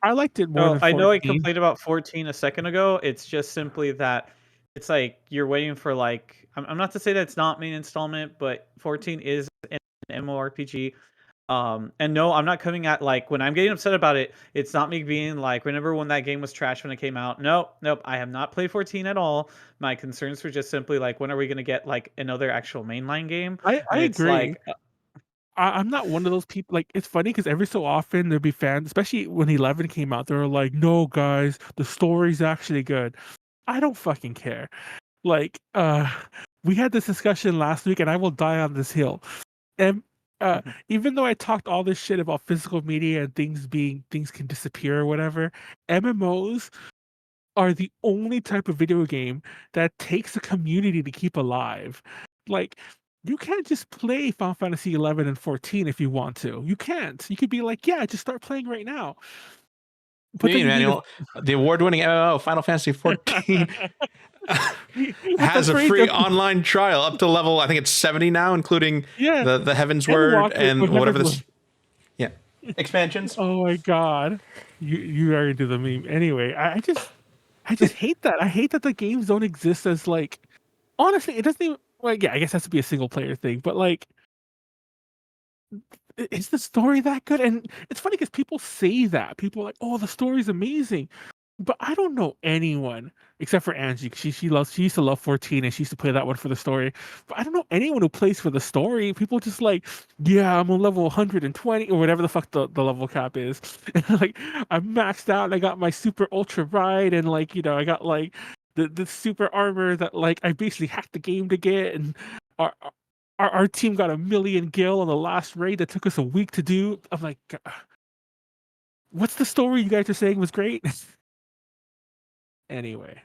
B: I liked it more
C: Oh,
B: than
C: I
B: 14.
C: know I complained about 14 a second ago. It's just simply that it's like you're waiting for like I'm not to say that it's not main installment, but 14 is an MMORPG. And no, I'm not coming at like when I'm getting upset about it, it's not me being like remember when that game was trash when it came out. Nope, I have not played 14 at all. My concerns were just simply like when are we gonna get like another actual mainline game?
B: I
C: And it's
B: agree.
C: like
B: I'm not one of those people. Like, it's funny because every so often there'd be fans, especially when 11 came out, they were like, "No, guys, the story's actually good." I don't fucking care. Like, we had this discussion last week, and I will die on this hill. And even though I talked all this shit about physical media and things can disappear or whatever, MMOs are the only type of video game that takes a community to keep alive. Like, you can't just play Final Fantasy 11 and 14 if you want to. You can't. You could be like, yeah, just start playing right now.
A: What
B: But
A: do you
B: then
A: mean,
B: you need
A: Manuel? The award-winning MMO Final Fantasy 14
B: with
A: has
B: the
A: a
B: phrase
A: free
B: of,
A: online trial up to level, I think it's 70 now, including
B: yeah,
A: the Heaven's Word
B: Endwalker
A: and
B: with
A: whatever
B: Heaven's
A: this. Yeah, expansions.
B: Oh my god, you are into the meme. Anyway, I just hate that. I hate that the games don't exist as like. Honestly, it doesn't even. Well, yeah, I guess it has to be a single player thing, but like, is the story that good? And it's funny because people say that. People are like, "Oh, the story's amazing," but I don't know anyone except for Angie. She used to love 14 and she used to play that one for the story. But I don't know anyone who plays for the story. People just like, yeah, I'm on level 120 or whatever the fuck the level cap is. And like I'm maxed out and I got my super ultra ride and like, I got like the super armor that like I basically hacked the game to get and our our team got 1,000,000 gil on the last raid that took us a week to do. I'm like, what's the story you guys are saying was great? Anyway,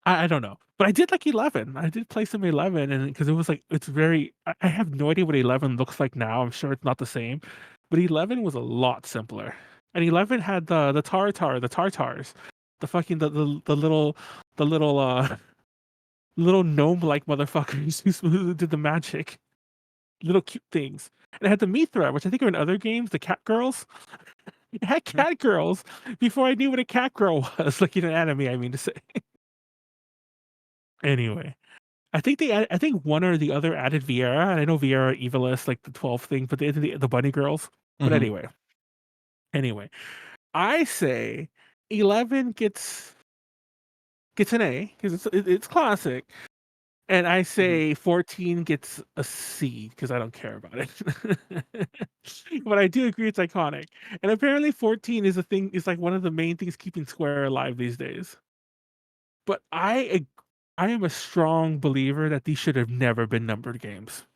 B: I don't know, but I did like 11. I did play some 11, and because it was like it's very. I have no idea what 11 looks like now. I'm sure it's not the same, but 11 was a lot simpler. And 11 had the tartars, the fucking the little little gnome like motherfuckers who did the magic, little cute things. And it had the Mithra, which I think are in other games, the cat girls. It had cat girls before I knew what a cat girl was, like in an anime, I mean to say. Anyway, I think one or the other added Viera, and I know Viera Evilist, like the 12 thing, but they added the bunny girls. But
A: Mhm.
B: anyway, I say 11 gets an A because it's classic, and I say 14 gets a C because I don't care about it. But I do agree it's iconic, and apparently 14 is like one of the main things keeping Square alive these days. But I am a strong believer that these should have never been numbered games.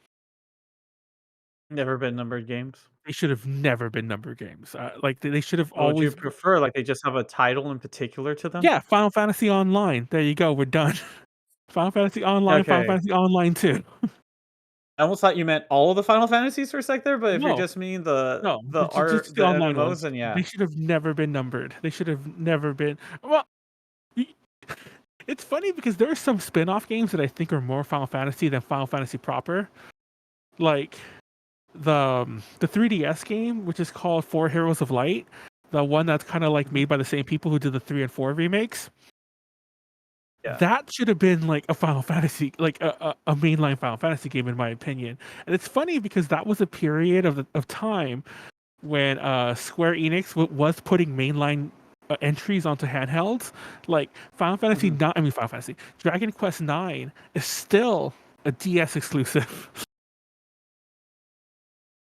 C: never been numbered games.
B: they should have never been numbered games. Like they should have
C: What would you
B: always.
C: prefer? Like they just have a title in particular to them?
B: Yeah, Final Fantasy Online. There you go. We're done. Final Fantasy Online, Final
C: Okay.
B: Fantasy Online 2.
C: I almost thought you meant all of the Final Fantasies for a sec there, but if you're
B: No,
C: just meaning the
B: no,
C: the
B: just
C: art
B: the
C: the
B: online
C: MMOs,
B: ones.
C: then
B: They
C: yeah.
B: should have never been numbered. They should have never been. Well, it's funny because there are some spin-off games that I think are more Final Fantasy than Final Fantasy proper. Like the 3DS game, which is called Four Heroes of Light, the one that's kind of like made by the same people who did the 3 and 4 remakes.
C: Yeah.
B: That should have been like a Final Fantasy, like a mainline Final Fantasy game, in my opinion. And it's funny because that was a period of time when Square Enix was putting mainline entries onto handhelds. Like Final Fantasy
C: Mhm.
B: Final Fantasy Dragon Quest IX is still a DS exclusive.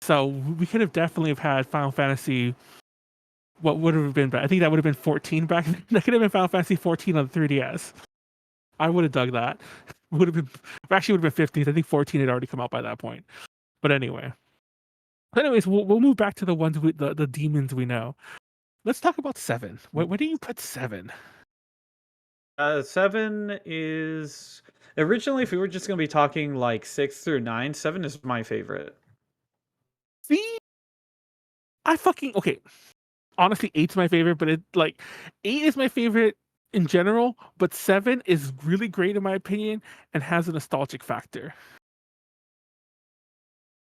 B: So we could have definitely have had Final Fantasy. What would have been? I think that would have been 14 back then. That could have been Final Fantasy 14 on the 3DS. I would have dug that. Would have been actually would have been 15. I think 14 had already come out by that point. But anyway. Anyways, we'll move back to the ones the demons we know. Let's talk about 7. Where do you put 7?
C: 7 is originally, if we were just gonna be talking like 6 through 9, 7 is my favorite.
B: See, I fucking okay. Honestly, 8's my favorite, but 8 is my favorite in general. But 7 is really great in my opinion and has a nostalgic factor.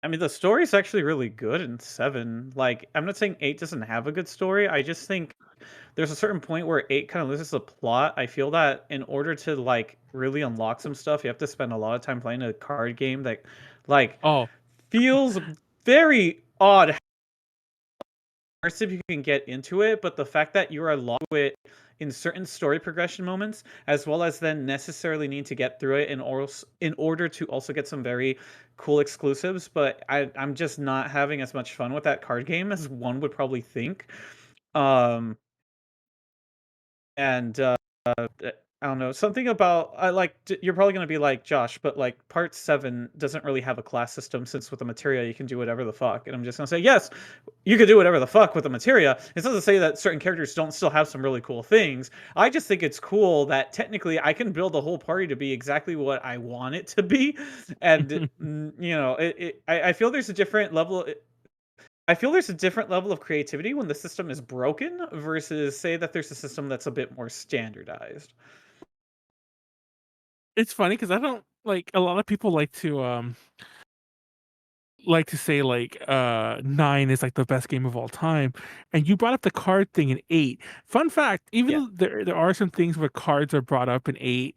C: I mean, the story's actually really good in 7. Like, I'm not saying 8 doesn't have a good story. I just think there's a certain point where 8 kind of loses the plot. I feel that in order to like really unlock some stuff, you have to spend a lot of time playing a card game that like
B: Oh,
C: feels very odd if you can get into it, but the fact that you're allowed to it in certain story progression moments, as well as then necessarily need to get through it in order to also get some very cool exclusives. But I'm just not having as much fun with that card game as one would probably think. Um, and I don't know, something about you're probably going to be like Josh, but like part 7 doesn't really have a class system, since with the materia you can do whatever the fuck. And I'm just going to say, yes, you could do whatever the fuck with the materia. It doesn't say that certain characters don't still have some really cool things. I just think it's cool that technically I can build a whole party to be exactly what I want it to be. And you know, I feel there's a different level. I feel there's a different level of creativity when the system is broken versus say that there's a system that's a bit more standardized.
B: it's funny because I don't like a lot of people like to say 9 is like the best game of all time, and you brought up the card thing in 8. Fun fact, even
C: Yeah.
B: though there are some things where cards are brought up in 8,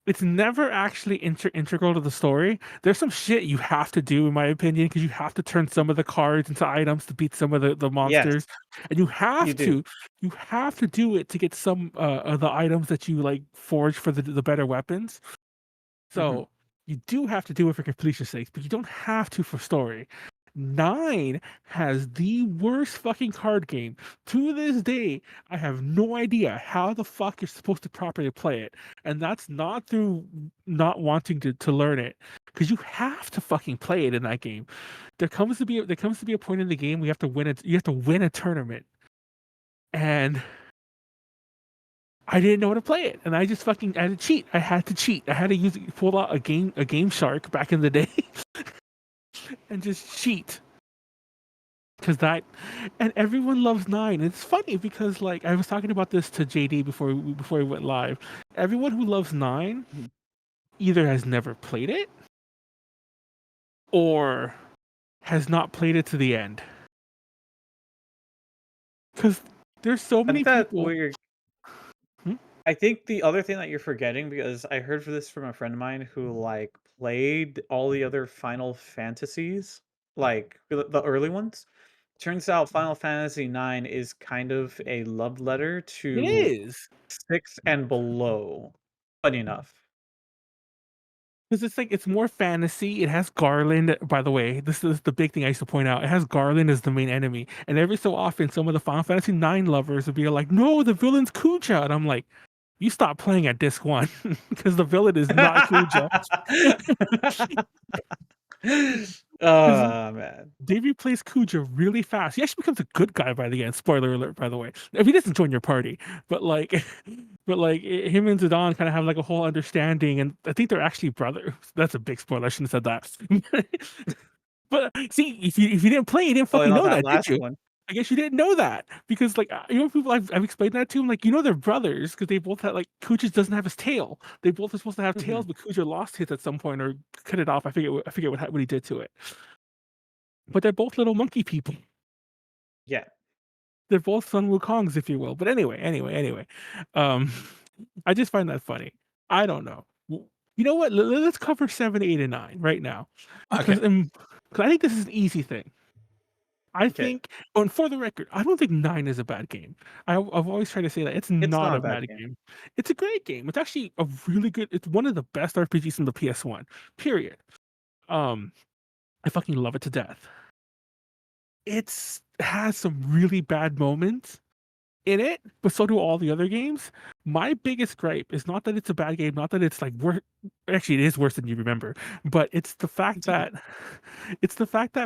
B: it's never actually integral to the story. There's some shit you have to do, in my opinion, because you have to turn some of the cards into items to beat some of the
C: Yes,
B: monsters, and
C: you do.
B: you have to do it to get some of the items that you like forge for the better weapons.
C: Mhm.
B: So you do have to do it for completion's sake, but you don't have to for story. 9 has the worst fucking card game. To this day, I have no idea how the fuck you're supposed to properly play it. And that's not through not wanting to learn it. Because you have to fucking play it in that game. There comes to be a point in the game where you have to win a tournament. And I didn't know how to play it, and I just fucking I had to cheat. I had to cheat. I had to pull out a game shark back in the day, and just cheat. Because that, and everyone loves 9. It's funny because like I was talking about this to JD before we went live. Everyone who loves 9
C: Mhm.
B: either has never played it or has not played it to the end. Because there's so
C: I think
B: many
C: that
B: people. Hmm?
C: I think the other thing that you're forgetting, because I heard for this from a friend of mine who like played all the other Final Fantasies, like the early ones. Turns out Final Fantasy IX is kind of a love letter
B: It
C: to
B: is.
C: 6 and below. Funny enough.
B: Because it's like it's more fantasy. It has Garland. By the way, this is the big thing I used to point out. It has Garland as the main enemy, and every so often, some of the Final Fantasy IX lovers would be like, "No, the villain's Kuja," and I'm like, "You stop playing at disc 1 because the villain is not Kuja."
C: Oh man.
B: They replace Kuja really fast. He actually becomes a good guy by the end. Spoiler alert, by the way. If he doesn't join your party, but like, him and Zidane kind of have like a whole understanding, and I think they're actually brothers. That's a big spoiler. I shouldn't have said that. But see, if you didn't play, you didn't
C: Oh,
B: fucking
C: and on
B: know
C: that
B: that, did
C: last
B: you?
C: one.
B: I guess you didn't know that because, like, people I've explained that to them, like, they're brothers because they both had like Kuja doesn't have his tail. They both are supposed to have tails, but Kuja lost his at some point or cut it off. I forget what he did to it. But they're both little monkey people.
C: Yeah.
B: They're both Sun Wukongs, if you will. But anyway. Um, I just find that funny. I don't know. You know what? Let's cover 7, 8, and 9 right now because
A: Okay.
B: I think this is an easy thing. I
C: Okay.
B: think, and for the record, I don't think 9 is a bad game. I've always tried to say that it's
C: It's
B: not
C: not a
B: a
C: bad
B: bad
C: game.
B: game. It's a great game. It's actually a really good. It's one of the best RPGs from the PS1. Period. Um, I fucking love it to death. It has some really bad moments in it, but so do all the other games. My biggest gripe is not that it's a bad game, not that it's like worse. Actually, it is worse than you remember, but it's the fact that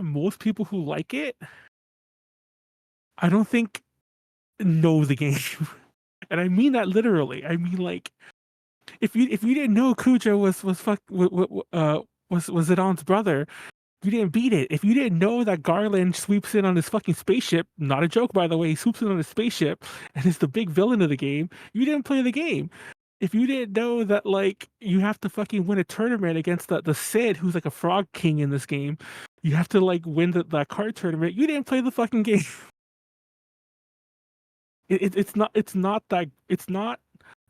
B: most people who like it, I don't think know the game. And I mean that literally. I mean, like, if you didn't know Kuja was Zidane's brother, you didn't beat it. If you didn't know that Garland sweeps in on his fucking spaceship, not a joke by the way, he swoops in on his spaceship and is the big villain of the game, you didn't play the game. If you didn't know that, like, you have to fucking win a tournament against the Sid, who's like a frog king in this game, you have to like win that card tournament, you didn't play the fucking game. It's not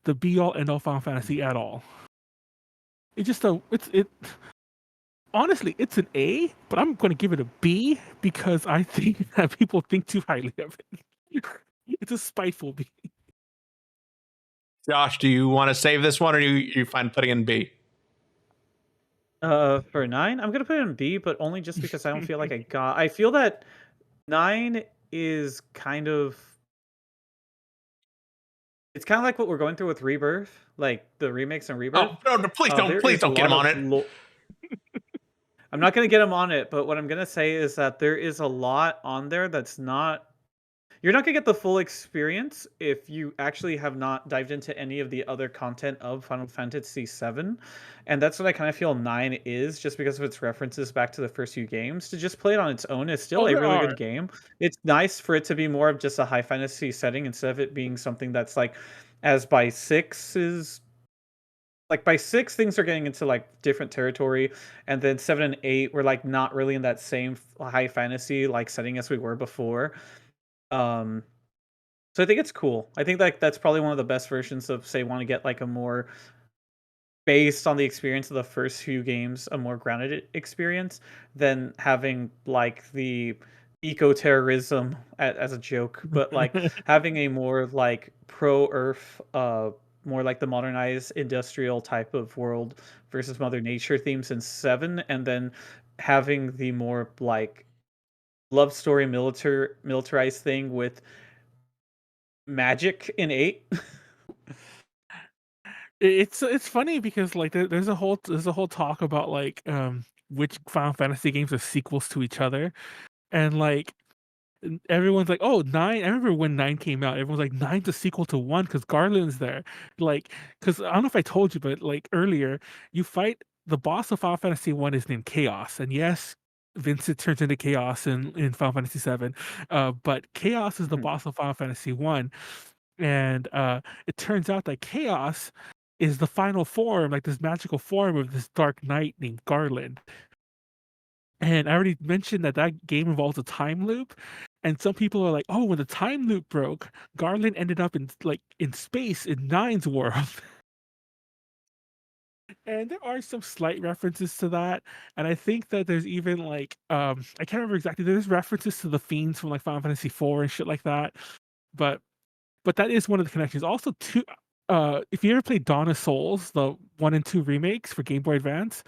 B: the be all end all Final Fantasy at all. It's just it honestly, it's an A, but I'm going to give it a B because I think that people think too highly of it. It's a spiteful B.
A: Josh, do you want to save this one, or you find putting in B?
C: For 9, I'm gonna put it in B, but only just because I don't feel like I feel that 9 is kind of. It's kind of like what we're going through with Rebirth, like the remakes and Rebirth.
A: Oh no! Please don't!
C: There
A: Please
C: is a
A: don't get
C: lot
A: him on
C: of
A: it.
C: I'm not gonna get him on it, but what I'm gonna say is that there is a lot on there that's not. You're not gonna get the full experience if you actually have not dived into any of the other content of Final Fantasy VII, and that's what I kind of feel 9 is, just because of its references back to the first few games. To just play it on its own is still
B: Oh,
C: a
B: there
C: really
B: are.
C: good game. It's nice for it to be more of just a high fantasy setting instead of it being something that's like, as by 6 is like by 6 things are getting into like different territory, and then 7 and 8 were like not really in that same high fantasy like setting as we were before. Um so I think it's cool. I think like that's probably one of the best versions of, say, want to get like a more based on the experience of the first few games, a more grounded experience than having like the eco-terrorism as a joke, but like having a more like pro-earth, more like the modernized industrial type of world versus Mother Nature themes in 7, and then having the more like love story militarized thing with magic in 8.
B: It's funny because like there's a whole talk about like which Final Fantasy games are sequels to each other, and like everyone's like, oh, 9. I remember when 9 came out, everyone's like, 9's a sequel to 1 because Garland's there. Like, because I don't know if I told you, but like earlier, you fight the boss of Final Fantasy 1 is named Chaos. And yes, Vincent turns into Chaos in Final Fantasy 7. But Chaos is the boss of Final Fantasy 1. And it turns out that Chaos is the final form, like this magical form of this dark knight named Garland. And I already mentioned that that game involves a time loop, and some people are like, "Oh, when the time loop broke, Garland ended up in space in Nine's world." And there are some slight references to that, and I think that there's even like I can't remember exactly. There's references to the fiends from like Final Fantasy IV and shit like that, but that is one of the connections. Also, two. If you ever played Dawn of Souls, the 1 and 2 remakes for Game Boy Advance,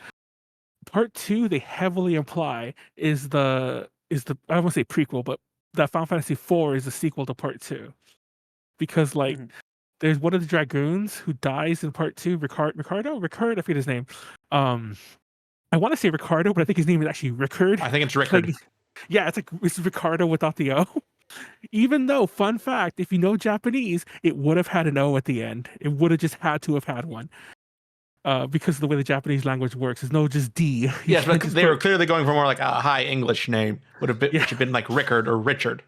B: part 2 they heavily imply is the I won't say prequel, but that Final Fantasy IV is a sequel to part 2 because like there's one of the dragoons who dies in part 2, Ricardo, I forget his name. Um, I want to say Ricardo, but I think his name is actually Rickard.
A: I think it's Rickard.
B: Like, yeah, it's Ricardo without the O. Even though, fun fact, if you know Japanese, it would have had an O at the end. It would have just had to have had one. Because of the way the Japanese language works, there's no just D. You
A: Yes, but
B: can't just
A: they
B: put-
A: were clearly going for more like a high English name. Which would have been like Rickard or Richard.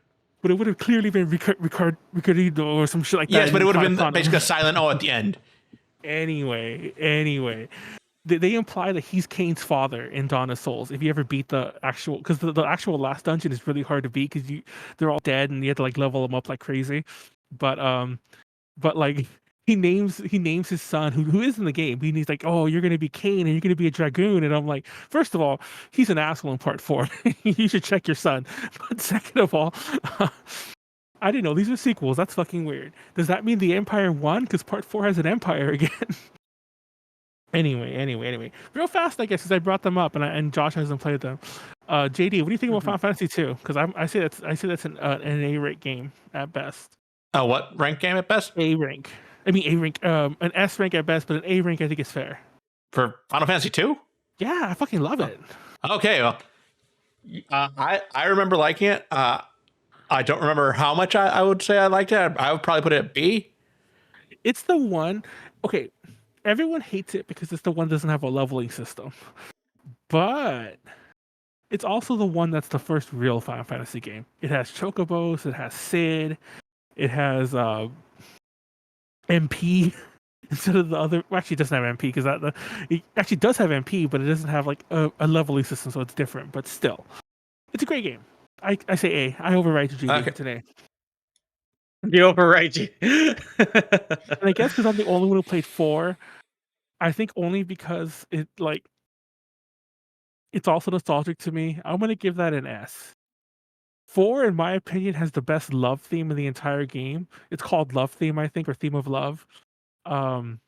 B: but it would have clearly been Ricardo or some shit like that.
A: Yes, but it would have been
B: Katakana.
A: basically a silent O at the end.
B: Anyway, they imply that he's Kane's father in Dawn of Souls. If you ever beat the actual, because the actual last dungeon is really hard to beat because they're all dead and you have to like level them up like crazy. But like he names his son who is in the game. He's like, oh, you're gonna be Kane and you're gonna be a dragoon. And I'm like, first of all, he's an asshole in part 4. You should check your son. But second of all, I didn't know these are sequels. That's fucking weird. Does that mean the Empire won? Because part 4 has an Empire again. Anyway. Real fast, I guess, because I brought them up and Josh hasn't played them. JD, what do you think about Final Fantasy 2? Because I say that's an A rank game at best.
A: What rank game at best?
B: A rank. I mean A rank. An S rank at best, but an A rank I think is fair.
A: For Final Fantasy 2?
B: Yeah, I fucking love it.
A: Okay, well, I remember liking it. I don't remember how much I would say I liked it. I would probably put it at B.
B: It's the one. Okay, everyone hates it because it's the one that doesn't have a leveling system, but it's also the one that's the first real Final Fantasy game. It has chocobos. It has Sid. It has MP instead of the other. Well, actually, it doesn't have MP because it actually does have MP, but it doesn't have like a leveling system, so it's different. But still, it's a great game. I say A. I override to G today.
C: You override you.
B: And I guess because I'm the only one who played 4, I think only because it's also nostalgic to me. I'm gonna give that an S. 4, in my opinion, has the best love theme in the entire game. It's called Love Theme, I think, or Theme of Love. And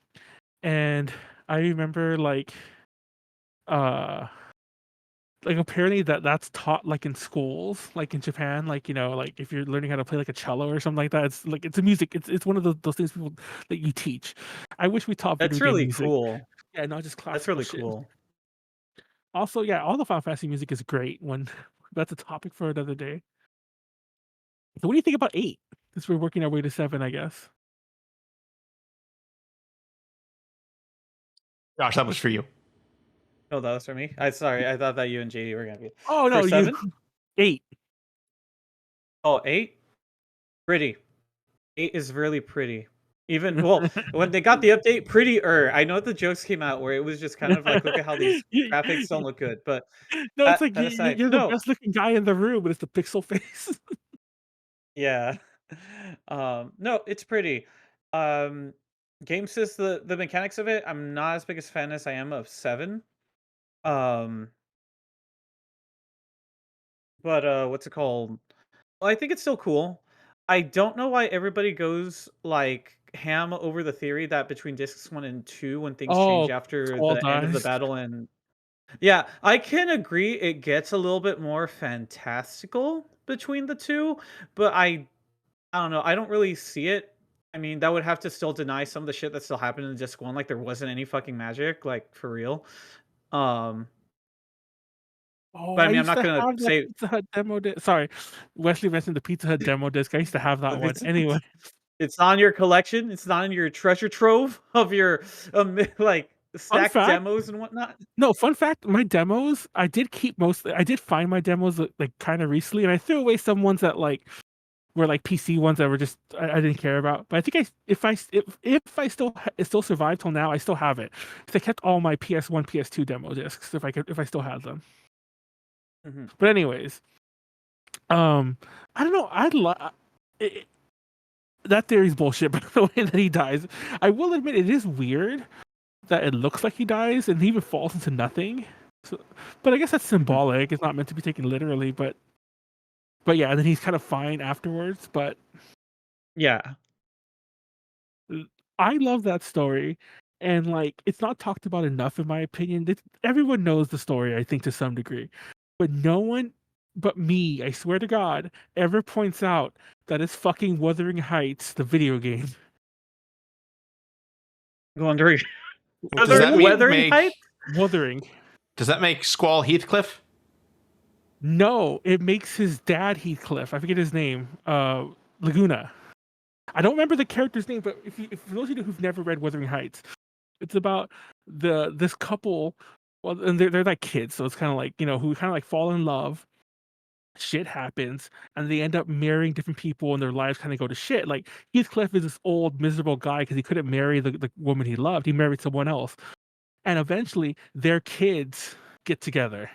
B: I remember apparently that's taught like in schools, like in Japan, like like if you're learning how to play like a cello or something like that. It's a music. It's one of those things people that you teach. I wish we taught video
C: That's
B: game
C: really
B: music.
C: cool.
B: Yeah, not just classical.
C: That's really
B: shit.
C: cool.
B: Also, yeah, all the Final Fantasy music is great. That's a topic for another day. So what do you think about 8? Since we're working our way to 7, I guess.
A: Josh, that was for you.
C: No, that was for me. I thought that you and JD were gonna be.
B: Oh no,
C: For 7?
B: 8.
C: Oh, 8? Pretty. 8 is really pretty. Even when they got the update, prettier. I know the jokes came out where it was just kind of like, look at how these graphics don't look good. But
B: No, it's like
C: that aside,
B: you're the best looking guy in the room, but it's the pixel face.
C: yeah. No, it's pretty. Game says the mechanics of it, I'm not as big a fan as I am of 7. But what's it called? Well, I think it's still cool. I don't know why everybody goes like ham over the theory that between discs 1 and 2, when things change after the end of the battle, and yeah, I can agree it gets a little bit more fantastical between the 2, but I don't know. I don't really see it. I mean, that would have to still deny some of the shit that still happened in disc 1, like there wasn't any fucking magic, like for real. But I mean, I'm not gonna say
B: Pizza Hut demo disc. Sorry, Wesley mentioned the Pizza Hut demo disc. I used to have that one. Anyway,
C: it's on your collection. It's not in your treasure trove of your like stacked demos and whatnot.
B: No, fun fact: my demos, I did keep most. I did find my demos like kind of recently, and I threw away some ones that were like PC ones that were just I didn't care about. But I think if I still survived till now, I still have it because I kept all my PS1, PS2 demo discs if I still had them.
C: Mm-hmm.
B: But anyways, I don't know. That theory's bullshit. By the way that he dies, I will admit it is weird that it looks like he dies and he even falls into nothing. So, but I guess that's symbolic. It's not meant to be taken literally. But yeah, then he's kind of fine afterwards. But
C: yeah,
B: I love that story. And it's not talked about enough, in my opinion. Everyone knows the story, I think, to some degree. But no one but me, I swear to God, ever points out that it's fucking Wuthering Heights, the video game.
C: Wondering.
A: Does that mean
C: Wuthering Heights?
B: Wuthering.
A: Does that make Squall Heathcliff?
B: No, it makes his dad Heathcliff. I forget his name. Laguna. I don't remember the character's name, but if for those of you who've never read Wuthering Heights, it's about this couple. Well, and they're like kids, so it's kind of like, who kind of like fall in love. Shit happens, and they end up marrying different people, and their lives kind of go to shit. Like Heathcliff is this old miserable guy because he couldn't marry the woman he loved. He married someone else, and eventually their kids get together.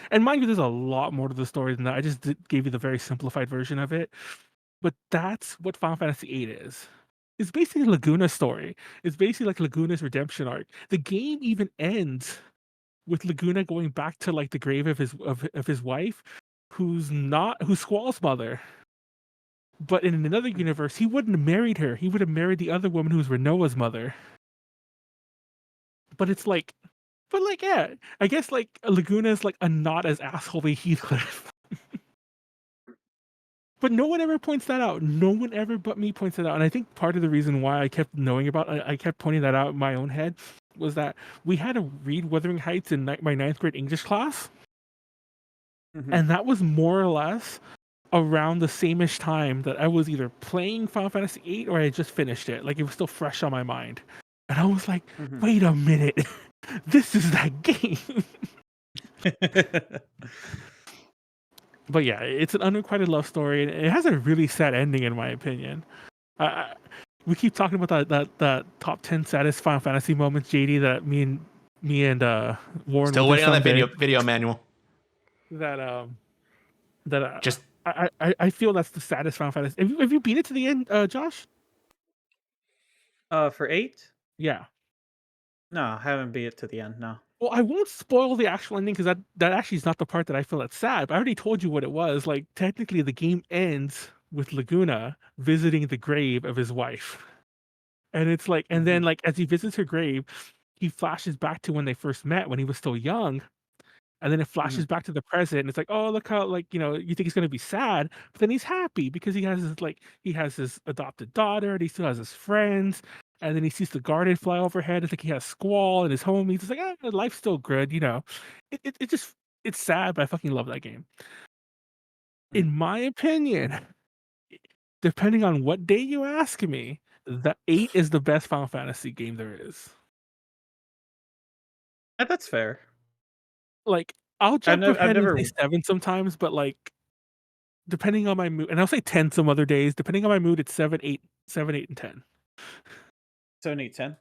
B: And mind you, there's a lot more to the story than that. I just gave you the very simplified version of it. But that's what Final Fantasy VIII is. It's basically Laguna's story. It's basically like Laguna's redemption arc. The game even ends with Laguna going back to like the grave of his wife, who's Squall's mother. But in another universe, he wouldn't have married her. He would have married the other woman who's Renoa's mother. But it's like, yeah, I guess like Laguna is like a not as assholey Heathcliff. But no one ever points that out. No one ever but me points it out. And I think part of the reason why I kept knowing about it, I kept pointing that out in my own head, was that we had to read Wuthering Heights in my ninth grade English class.
C: Mhm.
B: And that was more or less around the same-ish time that I was either playing Final Fantasy VIII or I had just finished it. Like, it was still fresh on my mind. And I was like,
C: Mhm.
B: wait a minute. This is that game. But yeah, it's an unrequited love story, and it has a really sad ending, in my opinion. We keep talking about that top 10 saddest Final Fantasy moments, JD, that me and Warren
A: Still
B: will do
A: waiting on that
B: someday.
A: video manual.
B: That
A: Just
B: I feel that's the saddest Final Fantasy. Have you beat it to the end, Josh?
C: For 8?
B: Yeah.
C: No, I haven't beat it to the end. No.
B: Well, I won't spoil the actual ending because that actually is not the part that I feel that's sad. But I already told you what it was. Like, technically, the game ends with Laguna visiting the grave of his wife, and it's like, and then like as he visits her grave, he flashes back to when they first met when he was still young, and then it flashes back to the present, and it's like, oh, look how, like, you think he's gonna be sad, but then he's happy because he has his adopted daughter, and he still has his friends, and then he sees the garden fly overhead. It's like he has Squall and his homies. It's like, life's still good. It just, it's sad, but I fucking love that game. In my opinion, depending on what day you ask me, the 8 is the best Final Fantasy game there is.
C: That's fair.
B: Like, I'll jump
C: I've
B: ahead and
C: never.
B: say 7 sometimes, but like, depending on my mood, and I'll say 10 some other days. Depending on my mood, it's 7, 8, and 10.
C: 7, 8, 10.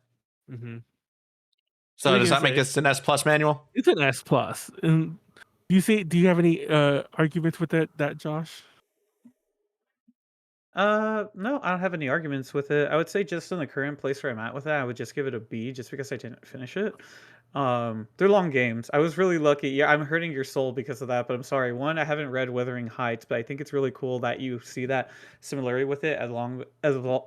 B: Mm-hmm.
A: so does that make this an S plus manual?
B: It's an S plus. And do you have any arguments with that, Josh?
C: No, I don't have any arguments with it. I would say just in the current place where I'm at with it, I would just give it a B just because I didn't finish it. They're long games. I was really lucky. Yeah, I'm hurting your soul because of that, but I'm sorry. One, I haven't read Wuthering Heights, but I think it's really cool that you see that similarity with it as well.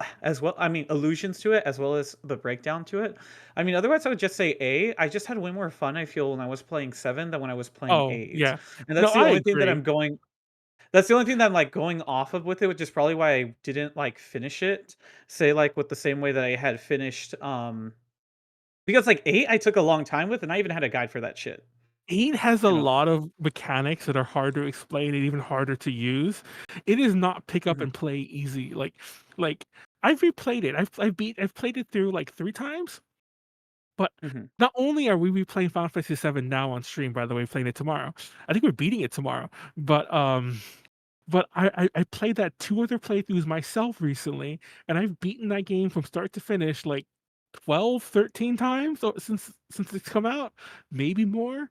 C: I mean, allusions to it as well as the breakdown to it. I mean, otherwise I would just say A. I just had way more fun, I feel, when I was playing 7 than when I was playing
B: Oh,
C: 8.
B: yeah.
C: And
B: No,
C: that's the
B: I
C: only thing that
B: agree.
C: I'm going that's the only thing that I'm, like, going off of with it, which is probably why I didn't, like, finish it, say, like, with the same way that I had finished, because, like, 8, I took a long time with, and I even had a guide for that shit,
B: 8 has a
C: you know?
B: lot of mechanics that are hard to explain and even harder to use. It is not pick up
C: Mhm,
B: and play easy. Like I've replayed it. I've played it through like 3 times. But
C: mhm.
B: not only are we replaying Final Fantasy VII now on stream, by the way, playing it tomorrow. I think we're beating it tomorrow. But I played that 2 other playthroughs myself recently, and I've beaten that game from start to finish like 12, 13 times since it's come out, maybe more.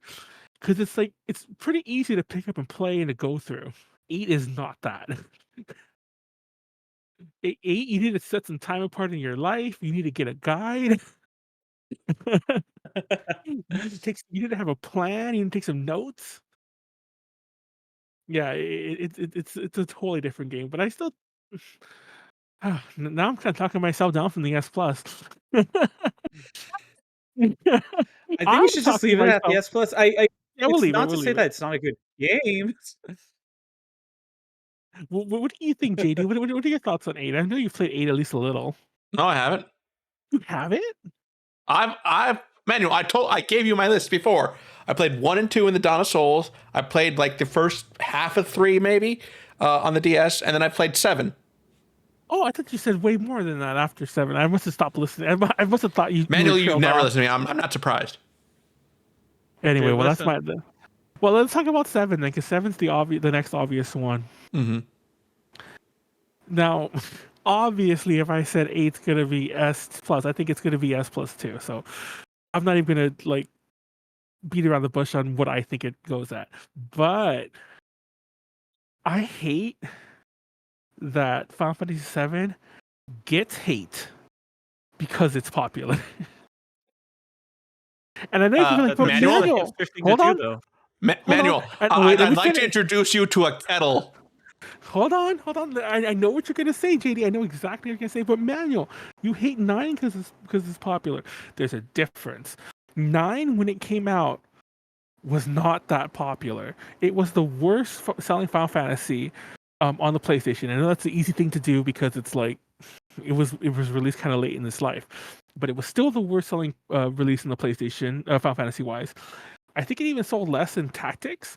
B: Because it's like it's pretty easy to pick up and play and to go through. 8 is not that. 8, you need to set some time apart in your life. You need to get a guide. You need to have a plan. You need to take some notes. Yeah, it's a totally different game. But I still now I'm kind of talking myself down from the S plus.
C: I think we
B: I'm
C: should just
B: talking
C: leave it at the
B: myself.
C: S+. I
B: Yeah, we'll
C: it's
B: leave it.
C: not to
B: We'll
C: say
B: leave
C: that
B: it.
C: it's not a good game.
B: What do you think, JD? What are your thoughts on 8? I know you've played 8 at least a little.
A: No, I haven't.
B: You have it?
A: I've manual. I gave you my list before. I played 1 and 2 in the Dawn of Souls. I played like the first half of 3 maybe on the DS, and then I played 7.
B: Oh, I thought you said way more than that after 7. I must have stopped listening. I must have thought you
A: Manuel,
B: were
A: you've
B: trailed
A: never
B: off.
A: listened to me. I'm not surprised.
B: Anyway,
C: Dude,
B: well, that's
C: listen.
B: my. Well, let's talk about 7 then, because 7's the next obvious one.
A: Mm-hmm.
B: Now, obviously, if I said 8's gonna be S plus, I think it's gonna be S plus 2. So I'm not even gonna like beat around the bush on what I think it goes at. But I hate that Final Fantasy 7 gets hate because it's popular. And I know you can be like,
C: That
B: but
C: doesn't
A: Manuel?
C: seem like it's
B: Manuel,
C: drifting to
B: hold
C: 2
B: on,
C: though.
B: hold
A: Manuel,
B: on. And wait, let
A: I'd
B: me
A: like to
B: finish.
A: introduce you to a kettle.
B: Hold on. I know what you're gonna say, JD. I know exactly what you're gonna say. But Manuel, you hate 9 because it's popular. There's a difference. 9, when it came out, was not that popular. It was the worst selling Final Fantasy on the PlayStation. I know that's the easy thing to do because it's like it was released kind of late in its life, but it was still the worst selling release in the PlayStation Final Fantasy wise. I think it even sold less than Tactics,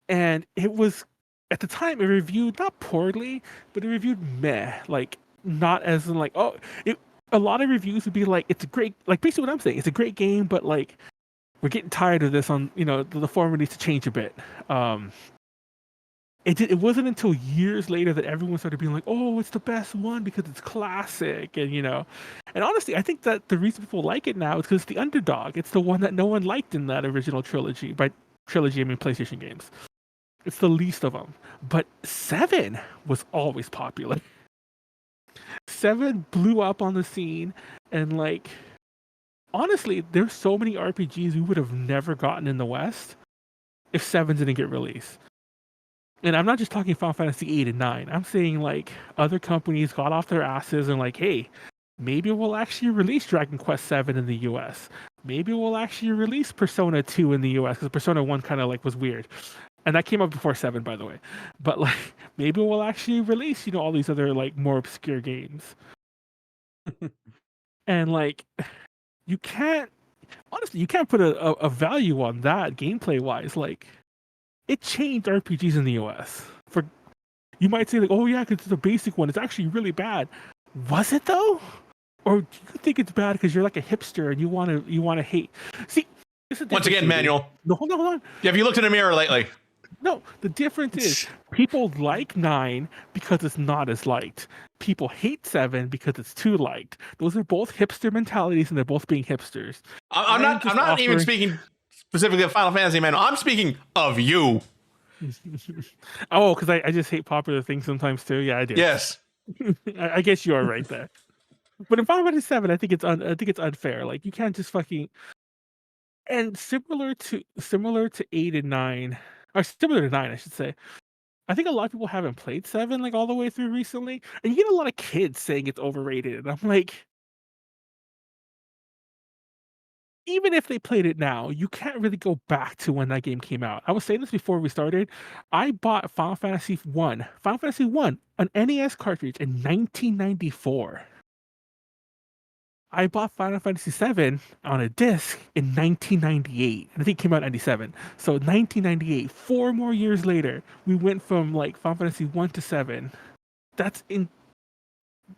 B: and it was at the time it reviewed not poorly, but it reviewed meh, like not as in like oh it. A lot of reviews would be like it's a great like basically what I'm saying it's a great game, but like we're getting tired of this on the format needs to change a bit. It wasn't until years later that everyone started being like, oh, it's the best one because it's classic, and honestly I think that the reason people like it now is because it's the underdog. It's the one that no one liked in that original trilogy. By trilogy I mean PlayStation games. It's the least of them, but 7 was always popular. 7 blew up on the scene, and like honestly, there's so many RPGs we would have never gotten in the West if 7 didn't get released. And I'm not just talking Final Fantasy 8 and 9. I'm saying like other companies got off their asses and like, hey, maybe we'll actually release Dragon Quest 7 in the US. Maybe we'll actually release Persona 2 in the US because Persona 1 kind of like was weird. And that came out before 7, by the way. But like maybe we'll actually release, all these other like more obscure games. And like you can't honestly, you can't put a value on that gameplay wise. Like it changed RPGs in the US. For you might say like, oh yeah, because it's a basic one. It's actually really bad. Was it though? Or do you think it's bad because you're like a hipster and you want to hate? See,
A: Once again, Manuel,
B: No, hold on.
A: have you looked in the mirror lately?
B: No, the difference is people like 9 because it's not as liked. People hate 7 because it's too liked. Those are both hipster mentalities, and they're both being hipsters.
A: I'm not even speaking specifically of Final Fantasy, Manuel. I'm speaking of you.
B: Oh, because I just hate popular things sometimes too. Yeah, I do.
A: Yes.
B: I guess you are right there. But in Final Fantasy 7, I think it's unfair. Like you can't just fucking and similar to 8 and 9, or similar to 9, I should say. I think a lot of people haven't played 7 like all the way through recently, and you get a lot of kids saying it's overrated. And I'm like, even if they played it now, you can't really go back to when that game came out. I was saying this before we started. I bought Final Fantasy 1, an NES cartridge in 1994. I bought Final Fantasy VII on a disc in 1998. And I think it came out in 97. So 1998, 4 more years later, we went from like Final Fantasy 1 to 7.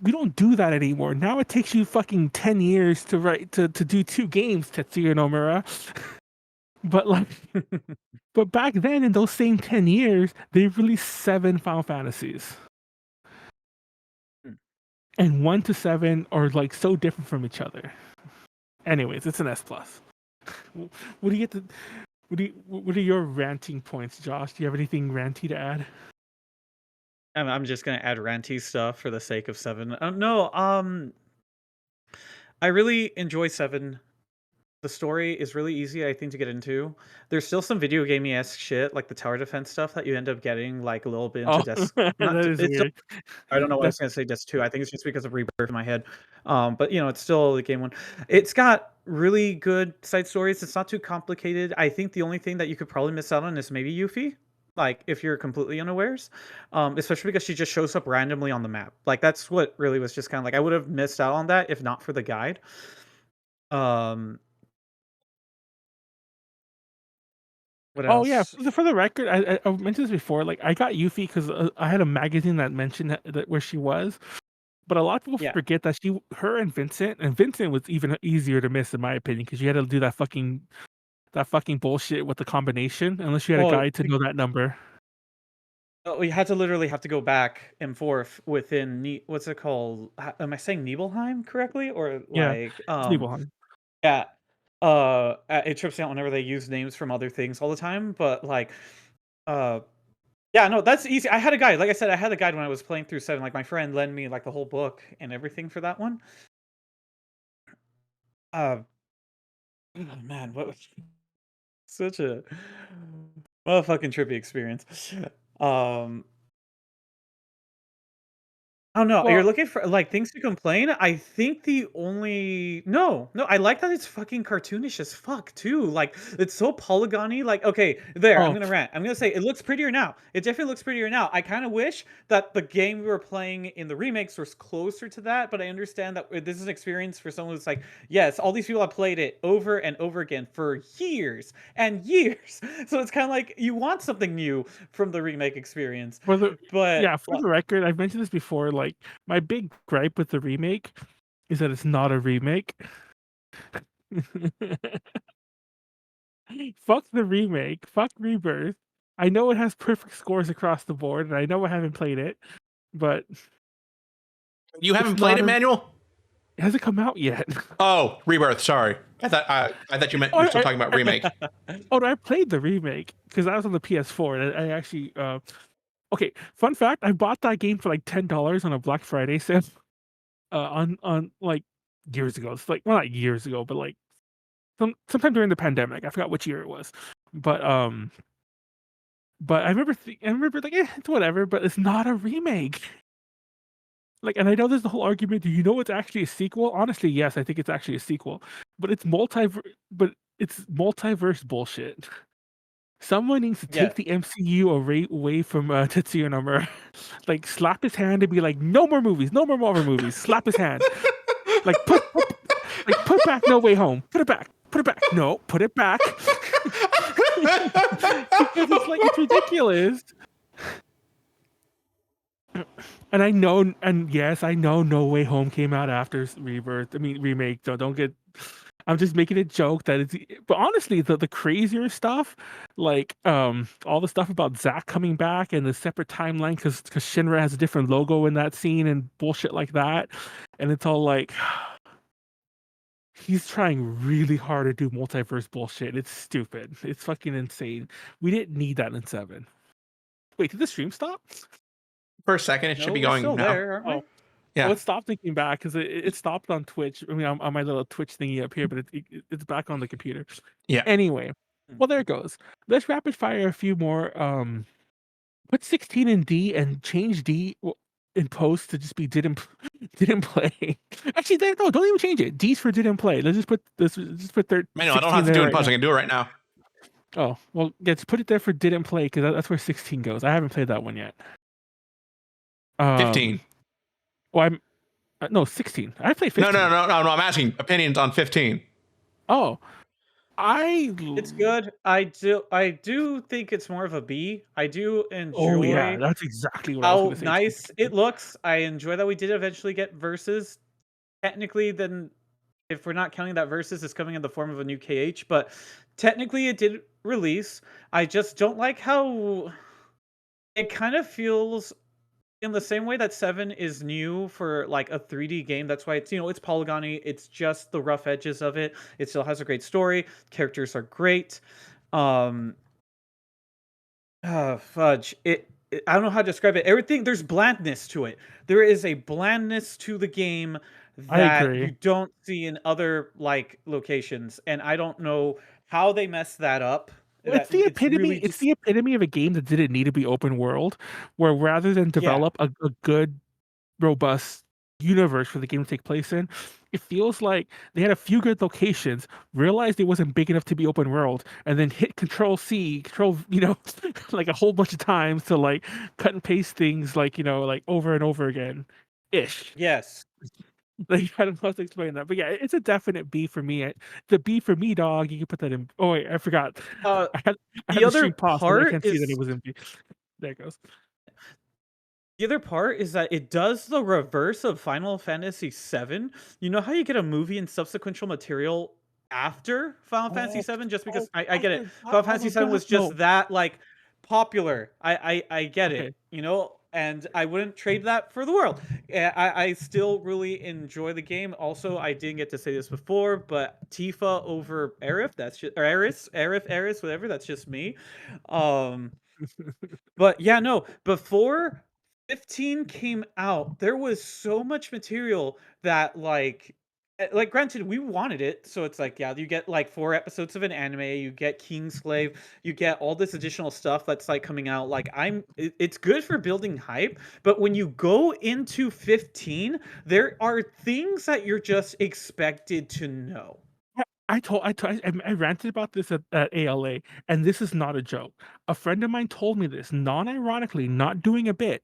B: We don't do that anymore. Now it takes you fucking 10 years to do 2 games, Tetsuya Nomura. But like but back then in those same 10 years, they released 7 Final Fantasies. And 1 to 7 are like so different from each other. Anyways, it's an S plus. What do you get to? What are your ranting points, Josh? Do you have anything ranty to add?
C: I'm just gonna add ranty stuff for the sake of 7. No, I really enjoy 7. The story is really easy, I think, to get into. There's still some video gamey-esque shit, like the tower defense stuff that you end up getting like a little bit into
B: Oh,
C: Death.
B: that
C: Not,
B: is
C: it's still,
B: weird.
C: I don't know why I was gonna say Death 2. I think it's just because of Rebirth in my head. But it's still the game one. It's got really good side stories. It's not too complicated. I think the only thing that you could probably miss out on is maybe Yuffie. Like if you're completely unawares, especially because she just shows up randomly on the map. Like that's what really was just kind of like I would have missed out on that if not for the guide. Um, What
B: Oh yeah,
C: else?
B: for the record, I mentioned this before. Like, I got Yuffie because I had a magazine that mentioned that where she was. But a lot of people
C: Yeah.
B: forget that her and Vincent was even easier to miss in my opinion because you had to do that fucking bullshit with the combination unless you had a
C: Well,
B: guide to know that number.
C: we had to literally have to go back and forth within what's it called? Am I saying Nibelheim correctly, or
B: Yeah,
C: like
B: it's Nibelheim.
C: yeah, it trips me out whenever they use names from other things all the time, but like uh yeah, no, that's easy. I had a guide. Like I said, I had a guide when I was playing through 7. Like my friend lent me like the whole book and everything for that one. Uh oh, man, what was such a motherfucking trippy experience. Um Oh, no, you're
B: Well,
C: looking for, like, things to complain? I think the only no, I like that it's fucking cartoonish as fuck too, like, it's so polygony, like, okay, there, I'm
B: oh,
C: gonna rant. I'm gonna say it looks prettier now. It definitely looks prettier now. I kinda wish that the game we were playing in the remakes was closer to that, but I understand that this is an experience for someone who's like, "Yes, all these people have played it over and over again for years and years." So it's kinda like you want something new from the remake experience,
B: for the
C: but
B: yeah, for the record, I've mentioned this before. Like, my big gripe with the remake is that it's not a remake. Fuck the remake. Fuck Rebirth. I know it has perfect scores across the board, and I know I haven't played it, but
A: You
B: it's
A: haven't played
B: not
A: it,
B: a.
A: Manuel?
B: It hasn't come out yet.
A: Oh, Rebirth. Sorry, I thought you meant
B: Oh,
A: you were still talking about remake.
B: oh, no, I played the remake because I was on the PS4, and I actually. Okay, fun fact: I bought that game for like $10 on a Black Friday sale. On like years ago. It's like, well, not years ago, but like sometime during the pandemic. I forgot which year it was, but I remember like, it's whatever. But it's not a remake. Like, and I know there's the whole argument. Do you know it's actually a sequel? Honestly, yes, I think it's actually a sequel, but but it's multiverse bullshit. Someone needs to
C: yeah.
B: take the MCU away from Tetsuya Nomura. Like, slap his hand and be like, "No more movies, no more Marvel movies." Slap his hand. Like, put back No Way Home. Put it back. Put it back. No, put it back. Because it's like, it's ridiculous. And I know, and yes, I know No Way Home came out after Rebirth. I mean, remake. Don't get. I'm just making a joke that it's. But honestly, the crazier stuff, like all the stuff about Zack coming back and the separate timeline because Shinra has a different logo in that scene and bullshit like that, and it's all like. He's trying really hard to do multiverse bullshit. It's stupid. It's fucking insane. We didn't need that in 7. Wait, did the stream stop?
A: For a second, it
C: No,
A: should be
C: we're
A: going
C: still
A: now.
C: there, aren't
B: Oh,
C: we?
B: oh,
A: Yeah,
B: it stopped thinking back because it stopped on Twitch. I mean, on my little Twitch thingy up here, but it's back on the computer.
A: yeah.
B: Anyway,
C: Hmm.
B: well, there it goes. Let's rapid fire a few more. Put 16 in D and change D in post to just be didn't play. Actually, no, don't even change it. D's for didn't play. Let's just put
A: Manuel, I don't
B: 16
A: have to do
B: there
A: it in
B: right
A: post.
B: now.
A: I can do it right now.
B: Oh, well, yeah, just put it there for didn't play because that's where 16 goes. I haven't played that one yet.
A: 15.
B: Well, I'm no 16. I played
A: No,
B: 15.
A: no, no, no, no. I'm asking opinions on 15.
B: Oh, I.
C: It's good. I do think it's more of a B. I do
B: Oh yeah,
C: enjoy
B: that's exactly what I was
C: how
B: gonna say too.
C: nice it looks. I enjoy that we did eventually get verses. Technically, then if we're not counting that verses is coming in the form of a new KH, but technically it did release. I just don't like how it kind of feels in the same way that 7 is new for like a 3D game. That's why it's, it's polygony. It's just the rough edges of it. It still has a great story. Characters are great. Um fudge. I don't know how to describe it. Everything, there's blandness to it. There is a blandness to the game
B: I
C: that you
B: agree.
C: don't see in other like locations, and I don't know how they messed that up.
B: Well,
C: That it's really
B: It's
C: just
B: the epitome of a game that didn't need to be open world, where rather than
C: yeah.
B: develop a good, robust universe for the game to take place in, it feels like they had a few good locations, realized it wasn't big enough to be open world, and then hit Control C, Control, like a whole bunch of times to like cut and paste things like like over and over again, ish.
C: Yes.
B: Like, I don't know how to explain that, but yeah, it's a definite B for me. The B for me, dog. You can put that in. Oh wait, I forgot.
C: Uh,
B: I had I
C: the
B: had the
C: other
B: stream paused, so I
C: part
B: can't see that it
C: is
B: was in B. There it goes.
C: The other part is that it does the reverse of Final Fantasy VII. You know how you get a movie and subsequential material after Final Fantasy
B: Oh,
C: VII? Just
B: oh,
C: because I
B: I
C: get it.
B: forgot
C: Final
B: all
C: Fantasy
B: of
C: VII
B: that.
C: was just
B: No,
C: that like popular. I get
B: okay.
C: it, you know, and I wouldn't trade that for the world. I still really enjoy the game. Also, I didn't get to say this before, but Tifa over Aerith, that's just or Aerith, whatever, that's just me. Um but yeah, no, before 15 came out, there was so much material that like granted we wanted it, so it's like yeah, you get like 4 episodes of an anime, you get Kingslave, you get all this additional stuff that's like coming out. Like it's good for building hype, but when you go into 15, there are things that you're just expected to know.
B: I ranted about this at ALA, and this is not a joke. A friend of mine told me this, non-ironically, not doing a bit,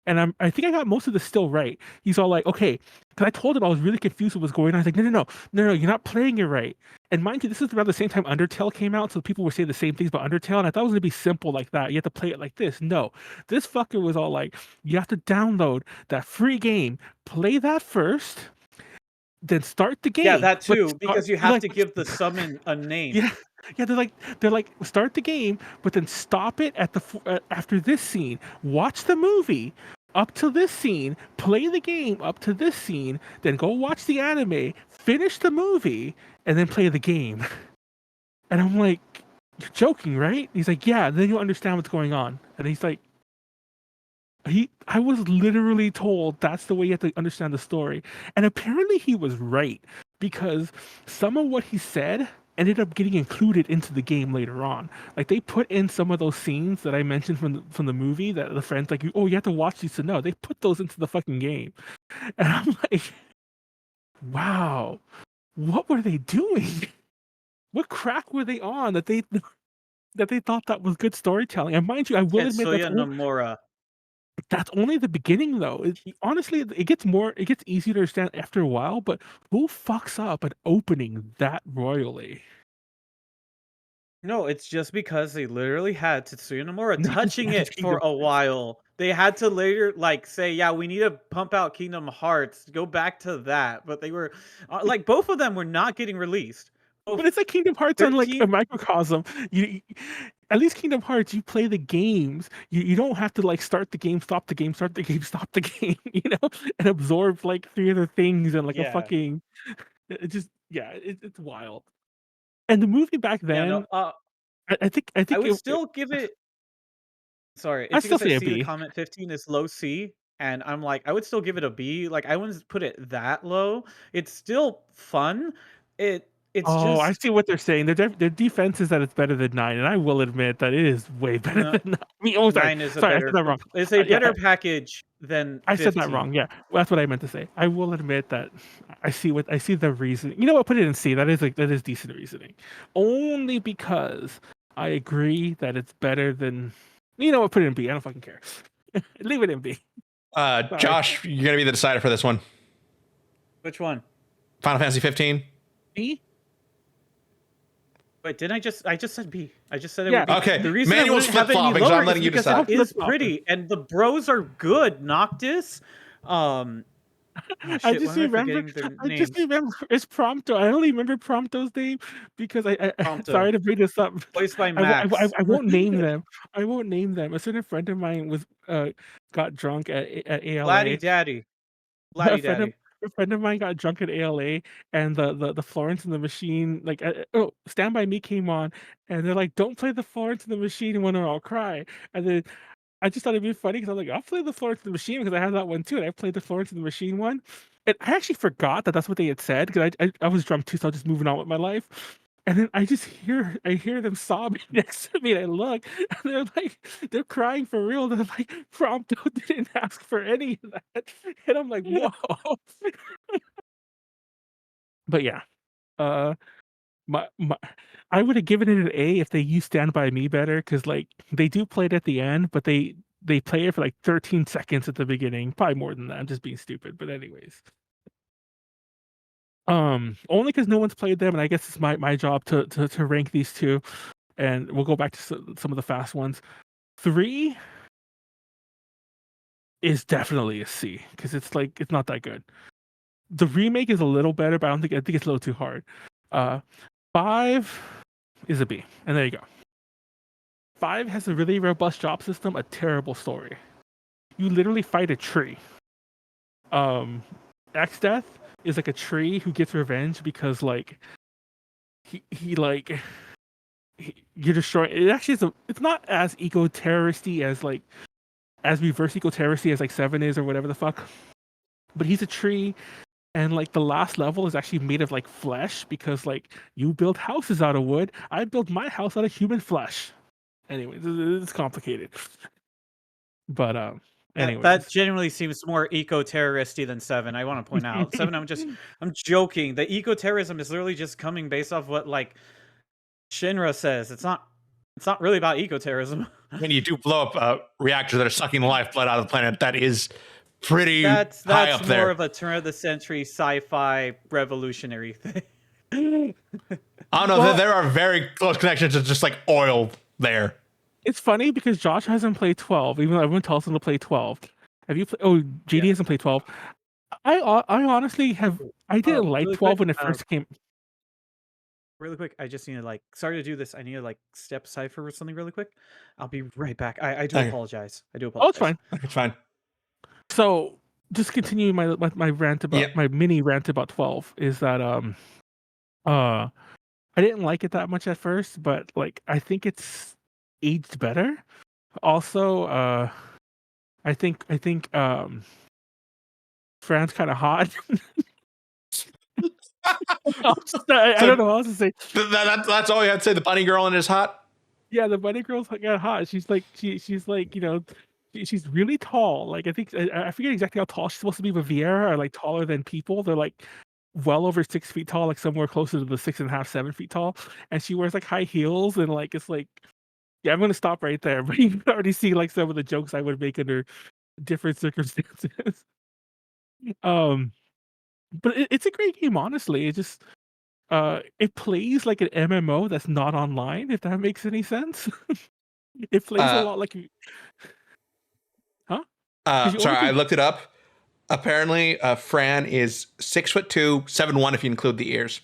B: and I think I got most of this still right. He's all like, "Okay," because I told him I was really confused with what's going on. I was like, "No, no, no, no, no, you're not playing it right." And mind you, this is around the same time Undertale came out, so people were saying the same things about Undertale, and I thought it was gonna be simple like that. You have to play it like this. No, this fucker was all like, "You have to download that free game, play that first, then start the
C: Yeah,
B: game."
C: that
B: But
C: too,
B: start
C: because you have
B: like
C: to give the summon a name.
B: yeah, yeah. They're like start the game, but then stop it at after this scene. Watch the movie up to this scene. Play the game up to this scene. Then go watch the anime. Finish the movie, and then play the game. And I'm like, you're joking, right? He's like, yeah. Then you'll understand what's going on. And he's like, I was literally told that's the way you have to understand the story. And apparently he was right because some of what he said ended up getting included into the game later on. Like they put in some of those scenes that I mentioned from the movie that the friends like, oh, you have to watch these to know. They put those into the fucking game. And I'm like, wow, what were they doing? What crack were they on that they thought that was good storytelling? And mind you, I will admit
C: Tetsuya Nomura.
B: that's only the beginning, though. Honestly, it gets easier to understand after a while. But who fucks up an opening that royally?
C: No, it's just because they literally had Tetsuya Nomura
B: Not just
C: touching
B: Magic
C: it for
B: Kingdom.
C: a while. They had to later like say, "Yeah, we need to pump out Kingdom Hearts. Go back to that." But they were like both of them were not getting released.
B: But
C: Both
B: it's like Kingdom Hearts on like a
C: 13
B: microcosm. At least Kingdom Hearts, you play the games. You don't have to like start the game, stop the game, start the game, stop the game. And absorb like 3 other things and like a
C: Yeah.
B: fucking. It just yeah, it's wild. And the movie back
C: Yeah, no.
B: then, I
C: I
B: think
C: would still give it Sorry,
B: I
C: it's
B: still
C: because I
B: say a
C: see the
B: B.
C: comment 15 is low C, and I'm like, I would still give it a B. Like, I wouldn't put it that low. It's still fun. It's
B: Oh, I
C: just
B: see what they're saying. Their defense is that it's better than 9, and I will admit that it is way better
C: no,
B: than 9. I mean, oh, sorry,
C: 9 is a
B: sorry, I said
C: better
B: that wrong.
C: it's a
B: Yeah,
C: better package than
B: I said that
C: 15.
B: wrong. Yeah, well, that's what I meant to say. I will admit that I see the reason. You know what? Put it in C. That is decent reasoning. Only because I agree that it's better than. You know what? Put it in B. I don't fucking care. Leave it in B. Sorry.
A: Josh, you're gonna be the decider for this one.
C: Which one?
A: Final Fantasy 15.
B: B.
C: Wait, didn't I just said B. I just said it
B: Yeah.
C: would be.
A: Okay,
C: The reason I
A: Manuel's
C: wouldn't have
A: flip
C: it any
A: flopping, so
C: lower
A: I'm
C: is
A: letting you
C: because
A: decide.
C: it is
B: Flip-flopping.
C: pretty and the bros are good. Noctis. Oh
B: I
C: shit, why
B: just
C: am I
B: remember
C: forgetting their
B: I just
C: names?
B: remember it's Prompto. I only remember Prompto's name because
C: Prompto.
B: sorry to bring this up.
C: Voiced by Max.
B: I won't name them. I won't name them. A certain friend of mine was got drunk at
C: Laddie
B: ALA.
C: Daddy.
B: A
C: Laddie
B: friend of
C: Daddy.
B: a friend of mine got drunk at ALA, and the Florence and the Machine like Stand by Me came on, and they're like, don't play the Florence and the Machine, and when I'll cry. And then I just thought it'd be funny because I'm like, I'll play the Florence and the Machine because I have that one too, and I played the Florence and the Machine one. And I actually forgot that that's what they had said because I was drunk too, so I was just moving on with my life. And then I hear them sobbing next to me, and I look, and they're like, they're crying for real. They're like, Prompto didn't ask for any of that, and I'm like, whoa. But yeah, uh, my I would have given it an A if they used Stand By Me better, because like they do play it at the end, but they play it for like 13 seconds at the beginning, probably more than that. I'm just being stupid, but anyways. Only because no one's played them, and I guess it's my job to rank these two, and we'll go back to some of the fast ones. 3 is definitely a C because it's not that good. The remake is a little better, but I think it's a little too hard. 5 is a B, and there you go. 5 has a really robust job system, a terrible story. You literally fight a tree. X-Death is like a tree who gets revenge because you're destroying. It actually is it's not as eco-terroristy as reverse eco-terroristy as 7 is or whatever the fuck. But he's a tree, and the last level is actually made of flesh because you build houses out of wood. I built my house out of human flesh. Anyways, it's complicated. But anyways,
C: that genuinely seems more eco-terroristy than 7. I want to point out 7. I'm joking. The eco-terrorism is literally just coming based off what Shinra says. It's not really about eco-terrorism.
A: When you do blow up reactors that are sucking the lifeblood out of the planet, that is pretty
C: that's
A: high up there.
C: More of a turn of the century sci-fi revolutionary thing.
A: I don't know. There are very close connections to just oil there.
B: It's funny because Josh hasn't played 12, even though everyone tells him to play 12. Have you played? Oh, JD hasn't played 12. I honestly have. I didn't like
C: really
B: 12
C: quick,
B: when it first came.
C: Really quick, I just need to sorry to do this. I need to step aside for something really quick. I'll be right back. I do apologize. I do apologize.
B: Oh, it's fine.
A: It's fine.
B: So just continuing my rant about my mini rant about 12 is that I didn't like it that much at first, but I think it's aged better. Also, I think Fran's kind of hot. I don't know what else to say.
A: That's all you had to say. The bunny girl in is hot.
B: Yeah, the bunny girl's got hot. She's she's she's really tall. I think I forget exactly how tall she's supposed to be, but Vieira are taller than people. They're well over 6 feet tall, somewhere closer to the 6.5, 7 feet tall. And she wears high heels, and it's yeah, I'm gonna stop right there. But you can already see some of the jokes I would make under different circumstances. But it's a great game, honestly. It just it plays like an MMO that's not online, if that makes any sense. It plays a lot like huh?
A: Sorry, I looked it up. Apparently, Fran is 6'2", 7'1" if you include the ears.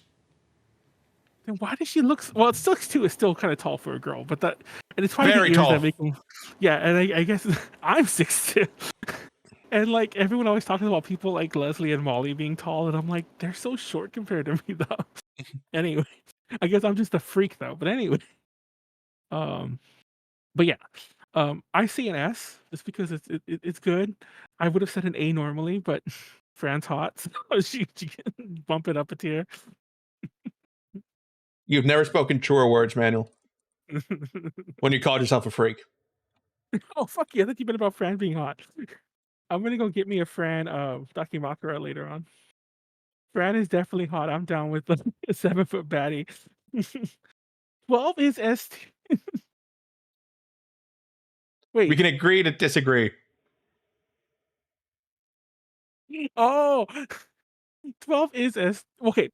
B: Then why does she look? Well, it's 6'2" is still kind of tall for a girl, but and it's probably
A: Very
B: the ears
A: tall.
B: that make them. Yeah, and I guess I'm 6'2", and everyone always talks about people like Leslie and Molly being tall, and I'm like, they're so short compared to me, though. Anyway, I guess I'm just a freak, though. But anyway, but yeah, I see an S just because it's good. I would have said an A normally, but Fran's hot, so she can bump it up a tier.
A: You've never spoken truer words, Manuel, when you called yourself a freak.
B: Oh fuck yeah! I thought you meant about Fran being hot. I'm gonna go get me a Fran Dakimakura later on. Fran is definitely hot. I'm down with the 7-foot baddie. 12 is S. Wait.
A: We can agree to disagree.
B: Oh, 12 is S. Okay.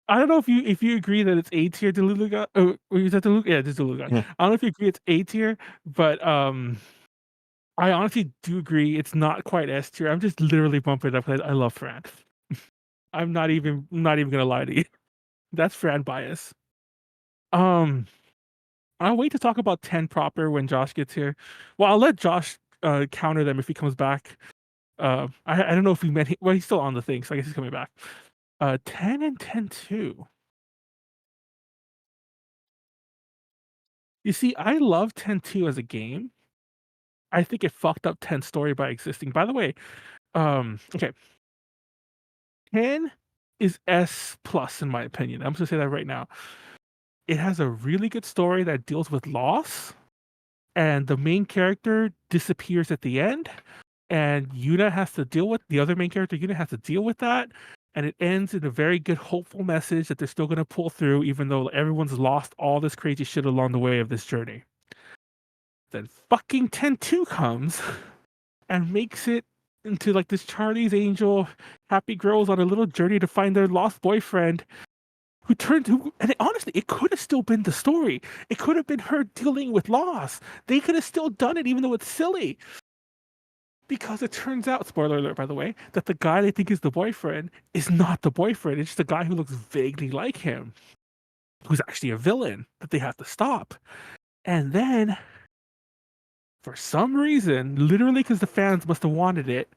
B: I don't know if you agree that it's A tier Deluluga. Oh, is that Deluluga? Yeah, it's Deluluga.
A: Yeah.
B: I don't know if you agree it's A tier, but I honestly do agree it's not quite S tier. I'm just literally bumping it up because I love Fran. I'm not even gonna lie to you. That's Fran bias. I'll wait to talk about 10 proper when Josh gets here. Well, I'll let Josh counter them if he comes back. I don't know if we met him. Well, he's still on the thing, so I guess he's coming back. 10 and 10-2. You see, I love 10-2 as a game. I think it fucked up 10 story by existing. By the way, okay. 10 is S plus in my opinion. I'm just gonna say that right now. It has a really good story that deals with loss, and the main character disappears at the end, and Yuna has to deal with the other main character. Yuna has to deal with that, and it ends in a very good, hopeful message that they're still gonna pull through, even though everyone's lost all this crazy shit along the way of this journey. Then fucking 10-2 comes and makes it into like this Charlie's Angel happy girls on a little journey to find their lost boyfriend and honestly, it could have still been the story. It could have been her dealing with loss. They could have still done it, even though it's silly. Because it turns out, spoiler alert, by the way, that the guy they think is the boyfriend is not the boyfriend. It's just a guy who looks vaguely like him, who's actually a villain that they have to stop. And then, for some reason, literally because the fans must have wanted it,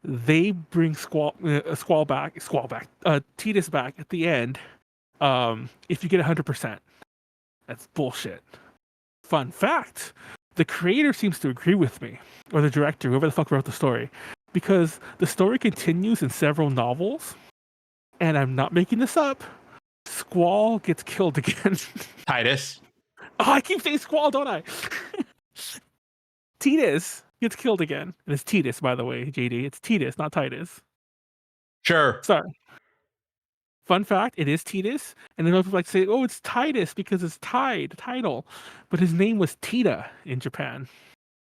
B: they bring Titus back at the end. If you get 100%. That's bullshit. Fun fact, the creator seems to agree with me, or the director, whoever the fuck wrote the story, because the story continues in several novels, and I'm not making this up, Squall gets killed again.
A: Titus.
B: Oh, I keep saying Squall, don't I? Titus gets killed again. And it's Titus, by the way, JD. It's Titus, not Titus.
A: Sure.
B: Sorry. Fun fact, it is Titus. And then people like say, oh, it's Titus because it's title. But his name was Tita in Japan.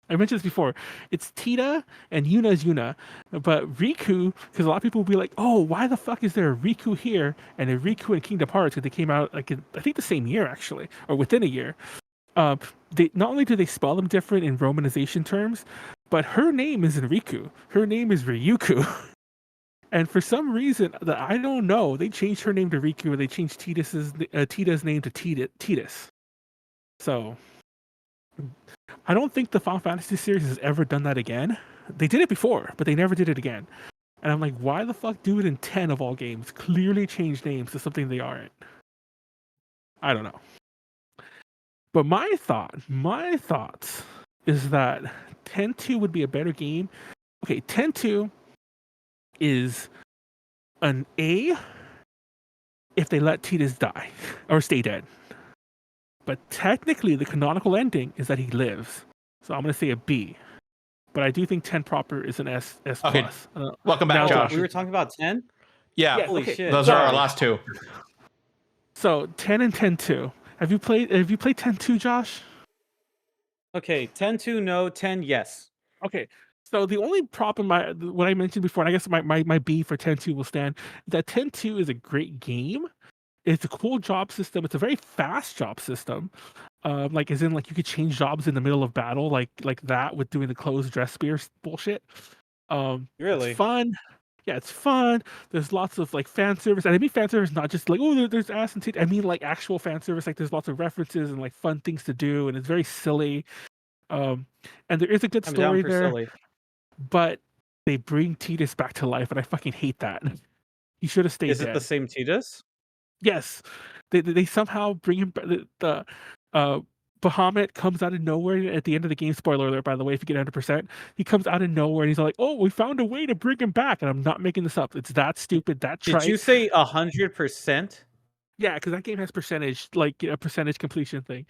B: I mentioned this before. It's Tita and Yuna is Yuna. But Riku, because a lot of people will be like, oh, why the fuck is there a Riku here and a Riku in Kingdom Hearts? Because they came out, like, I think the same year, actually, or within a year. They not only do they spell them different in romanization terms, but her name isn't Riku. Her name is Ryuku. And for some reason that I don't know, they changed her name to Riku, and they changed Tita's name to Titus. So I don't think the Final Fantasy series has ever done that again. They did it before, but they never did it again. And I'm like, why the fuck do it in 10 of all games? Clearly change names to something they aren't. I don't know. But my thoughts is that 10-2 would be a better game. Okay, 10-2 is an A if they let Titus die or stay dead. But technically, the canonical ending is that he lives. So I'm going to say a B. But I do think 10 proper is an S
A: Okay.
B: plus.
A: Welcome back, Josh.
C: We were talking about 10?
A: Yeah.
C: Holy
B: okay.
C: shit.
A: Those are our last two.
B: So 10 and 10-2. Have you played 10-2, Josh?
C: Okay, 10-2, no, 10, yes.
B: Okay. So the only problem, what I mentioned before, and I guess my B for 10-2 will stand, that 10-2 is a great game. It's a cool job system. It's a very fast job system. Like as in like you could change jobs in the middle of battle, like that with doing the closed dress spear bullshit.
C: Really?
B: It's fun. Yeah, it's fun. There's lots of like fan service, and I mean fan service not just like there's ass and titty. I mean like actual fan service. Like there's lots of references and like fun things to do, and it's very silly. And there is a good story there.
C: Silly.
B: But they bring Titus back to life, and I fucking hate that. He should have stayed dead.
C: Is it the same Titus?
B: Yes. They somehow bring him the Bahamut comes out of nowhere at the end of the game. Spoiler alert, by the way, if you get 100%. He comes out of nowhere and he's like, oh, we found a way to bring him back. And I'm not making this up. It's that stupid, that trite.
C: Did you say 100%?
B: Yeah, because that game has percentage, like a percentage completion thing.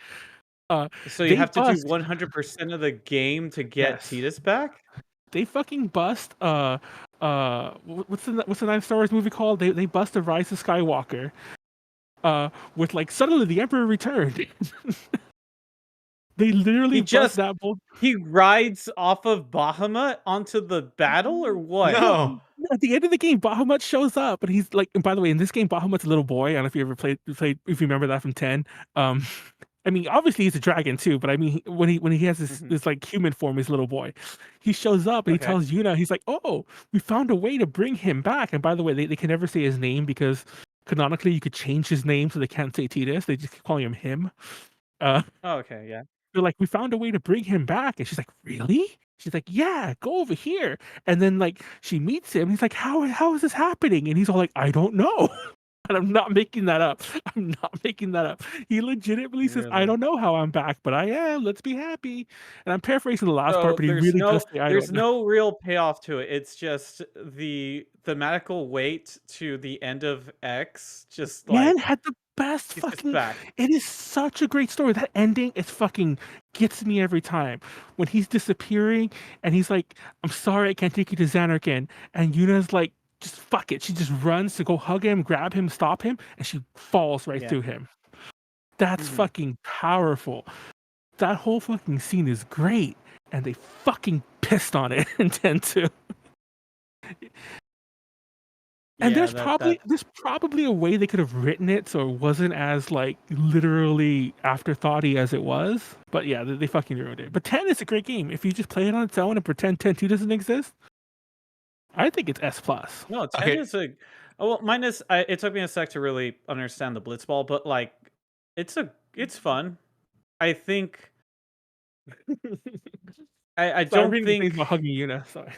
C: So you have to do 100% of the game to get Titus back?
B: They fucking bust what's the 9 Star Wars movie called? They bust a Rise of Skywalker. With like suddenly the Emperor returned. They literally
C: he rides off of Bahamut onto the battle or what?
A: No.
B: At the end of the game, Bahamut shows up, and he's like, and by the way, in this game, Bahamut's a little boy. I don't know if you ever played if you remember that from 10. I mean, obviously he's a dragon too, but I mean, when he has this like human form, he's a little boy. He shows up and he tells Yuna, he's like, "Oh, we found a way to bring him back." And by the way, they can never say his name because canonically you could change his name so they can't say Titus. They just keep calling him.
C: Okay, yeah.
B: They're like, "We found a way to bring him back," and she's like, "Really?" She's like, "Yeah, go over here." And then like she meets him. He's like, "How is this happening?" And he's all like, "I don't know." And I'm not making that up. He legitimately says, "I don't know how I'm back, but I am. Let's be happy." And I'm paraphrasing the last part, but he really does say,
C: there's no real payoff to it. It's just the thematical weight to the end of X. Just like
B: Man had the best fucking. It is such a great story. That ending, it fucking gets me every time. When he's disappearing and he's like, "I'm sorry, I can't take you to Xanarkand," and Yuna's like, just fuck it. She just runs to go hug him, grab him, stop him, and she falls right through him. That's fucking powerful. That whole fucking scene is great, and they fucking pissed on it in 10-2. And
C: Yeah,
B: there's probably a way they could have written it so it wasn't as like literally afterthoughty as it was. But yeah, they fucking ruined it. But 10 is a great game. If you just play it on its own and pretend 10.2 doesn't exist, I think it's S plus.
C: no, 10
A: Okay.
C: is a well, mine is it took me a sec to really understand the blitzball, but like it's fun. I think I
B: So I'm
C: don't
B: reading things
C: think
B: about hugging Yuna. Sorry.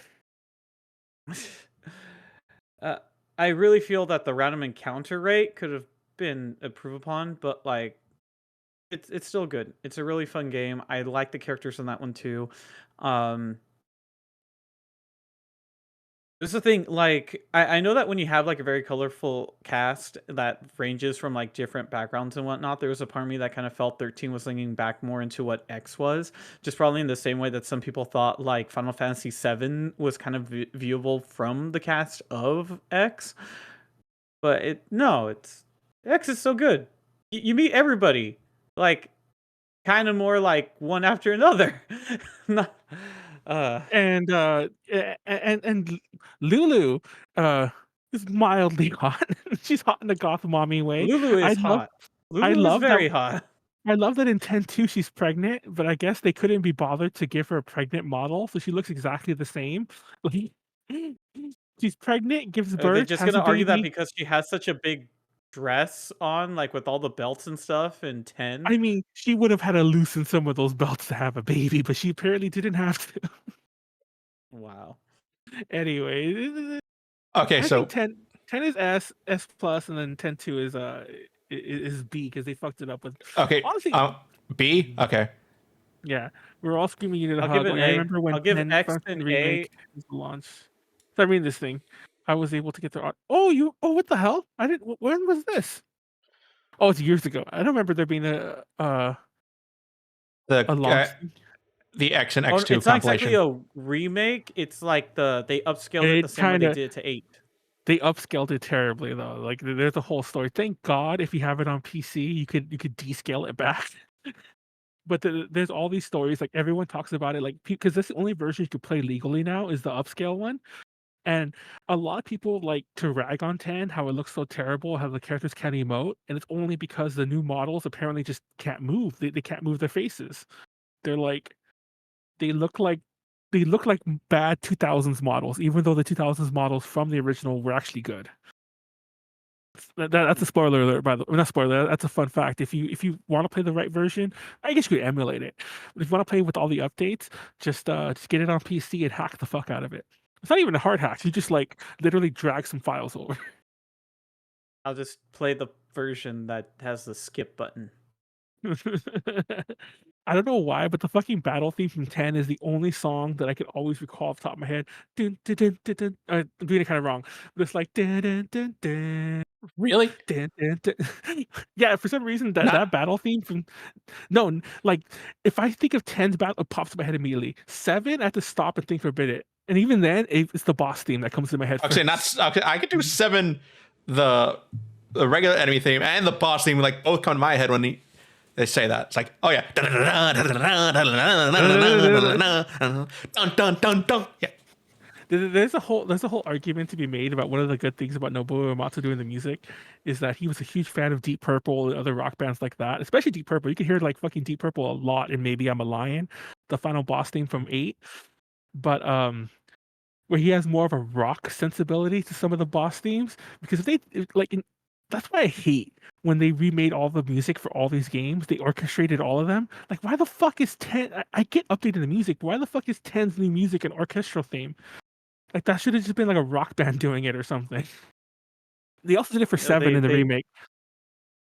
C: uh, I really feel that the random encounter rate could have been improved upon, but like it's still good. It's a really fun game. I like the characters in that one too. Um This is the thing, like, I know that when you have, like, a very colorful cast that ranges from, like, different backgrounds and whatnot, there was a part of me that kind of felt 13 was leaning back more into what X was, just probably in the same way that some people thought, like, Final Fantasy VII was kind of viewable from the cast of X, but it's X is so good. You meet everybody, like, kind of more like one after another. Not, uh,
B: And Lulu is mildly hot. She's hot in the goth mommy way.
C: Lulu
B: I
C: is
B: love
C: hot.
B: I
C: Lulu is
B: love that
C: very hot.
B: I love that in 10.2 she's pregnant, but I guess they couldn't be bothered to give her a pregnant model, so she looks exactly the same. Like, she's pregnant, gives
C: Are they
B: birth,
C: just
B: has a
C: gonna argue that
B: baby.
C: because she has such a big dress on, like, with all the belts and stuff in 10?
B: I mean, she would have had to loosen some of those belts to have a baby, but she apparently didn't have to.
C: Wow.
B: Anyway,
A: Okay.
B: I think
A: So
B: 10 is S plus, and then 10.2 is B because they fucked it up with.
A: okay.
B: Honestly,
A: B. Okay.
B: yeah, we were all screaming you need a
C: I'll give
B: hug.
C: it an
B: Like I
C: A.
B: remember when
C: I'll give
B: 10
C: X
B: first
C: an A.
B: remake was launched. So I read this thing. I was able to get the oh what the hell? I didn't when was this? Oh, it's years ago. I don't remember there being
A: The
B: a launch.
A: the X and
C: Oh,
A: X2
C: it's not exactly
A: compilation.
C: a remake, it's like they upscaled it the
B: It
C: same way they
B: kind of
C: did it to 8.
B: they upscaled it terribly though. Like there's a whole story. Thank God if you have it on PC, you could descale it back. But there's all these stories. Like everyone talks about it. Like because that's the only version you could play legally now is the upscale one. And a lot of people like to rag on 10, how it looks so terrible, how the characters can't emote, and it's only because the new models apparently just can't move. They can't move their faces. They're like they look like they look like bad 2000s models, even though the 2000s models from the original were actually good. That's a spoiler alert, by the way. Not spoiler. That's a fun fact. If you want to play the right version, I guess you could emulate it. But if you want to play with all the updates, just get it on PC and hack the fuck out of it. It's not even a hard hack. You just like literally drag some files over.
C: I'll just play the version that has the skip button.
B: I don't know why, but the fucking battle theme from 10 is the only song that I can always recall off the top of my head. Dun, dun, dun, dun, dun. I'm doing it kind of wrong, but it's like dun, dun, dun, dun,
A: Really?
B: dun, dun, dun. Yeah, for some reason
A: Not.
B: that battle theme from like if I think of 10's battle, it pops in my head immediately. 7, I have to stop and think for a minute, and even then, it's the boss theme that comes in my head
A: Okay.
B: first.
A: Not. Okay. I could do 7. The regular enemy theme and the boss theme like both come to my head when they say that. It's like, oh yeah. Dun dun dun dun. Yeah.
B: There's a whole argument to be made about one of the good things about Nobuo Uematsu doing the music is that he was a huge fan of Deep Purple and other rock bands like that, especially Deep Purple. You can hear like fucking Deep Purple a lot in Maybe I'm a Lion, the final boss theme from 8. But where he has more of a rock sensibility to some of the boss themes because that's why I hate when they remade all the music for all these games. They orchestrated all of them. Like, why the fuck is 10? I get updated the music, but why the fuck is 10's new music an orchestral theme? Like that should have just been like a rock band doing it or something. They also did it for
C: You know,
B: 7 in the remake.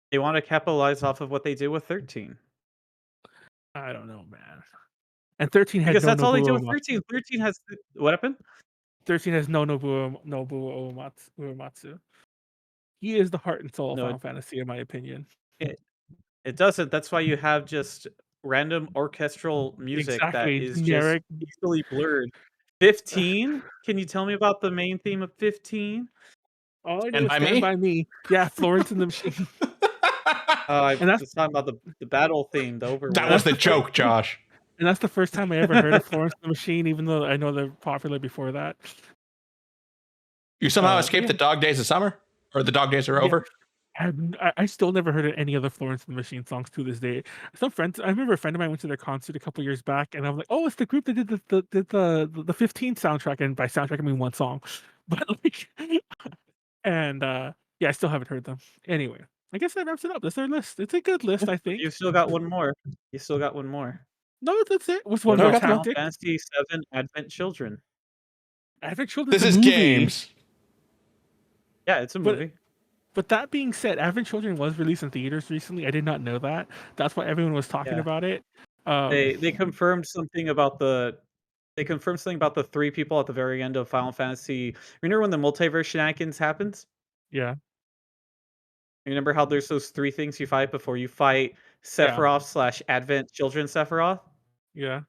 C: they want to capitalize off of what they did with 13.
B: I don't know, man. And 13 had
C: Because
B: no
C: that's all they did
B: Nobuo
C: with
B: Uematsu.
C: 13. 13 has what happened?
B: 13 has no Nobuo Uematsu. He is the heart and soul of
C: No,
B: Final Fantasy, in my opinion.
C: it doesn't. That's why you have just random orchestral music that
B: Exactly,
C: is just
B: generic.
C: easily blurred. 15? Can you tell me about the main theme of 15?
B: All I know
A: And
B: is
A: by
B: Stand
A: me.
B: By Me. Yeah, Florence and the Machine.
C: I
B: And that's
C: was talking about the battle theme, the
A: That
C: overworld.
A: was
B: that's
A: the
B: the first
A: joke, Josh.
B: and that's the first time I ever heard of Florence and the Machine, even though I know they're popular before that.
A: You somehow
B: But
A: escaped
B: yeah,
A: the dog days of summer, or the dog days are
B: yeah.
A: over.
B: I still never heard of any other Florence and the Machine songs to this day. Some friends, I remember a friend of mine went to their concert a couple years back, and I was like, "Oh, it's the group that did the 15 soundtrack." And by soundtrack, I mean one song, but like, and yeah, I still haven't heard them. Anyway, I guess that wraps it up. That's our list. It's a good list, I think.
C: You still got one more. You still got one more.
B: No, that's it. What's one
C: What
A: No, we
B: more
C: about
A: got them all.
C: Final
B: tactic?
C: Fantasy VII Advent Children?
B: Advent Children's
A: This
B: a
A: is
B: movie.
A: games.
C: Yeah, it's a
B: But
C: movie.
B: but that being said, Advent Children was released in theaters recently. I did not know that. That's why everyone was talking
C: Yeah.
B: about it.
C: They confirmed something about the 3 people at the very end of Final Fantasy. Remember when the multiverse shenanigans happens?
B: Yeah,
C: Remember how there's those 3 things you fight before you fight
B: yeah,
C: Sephiroth / Advent Children Sephiroth?
B: yeah.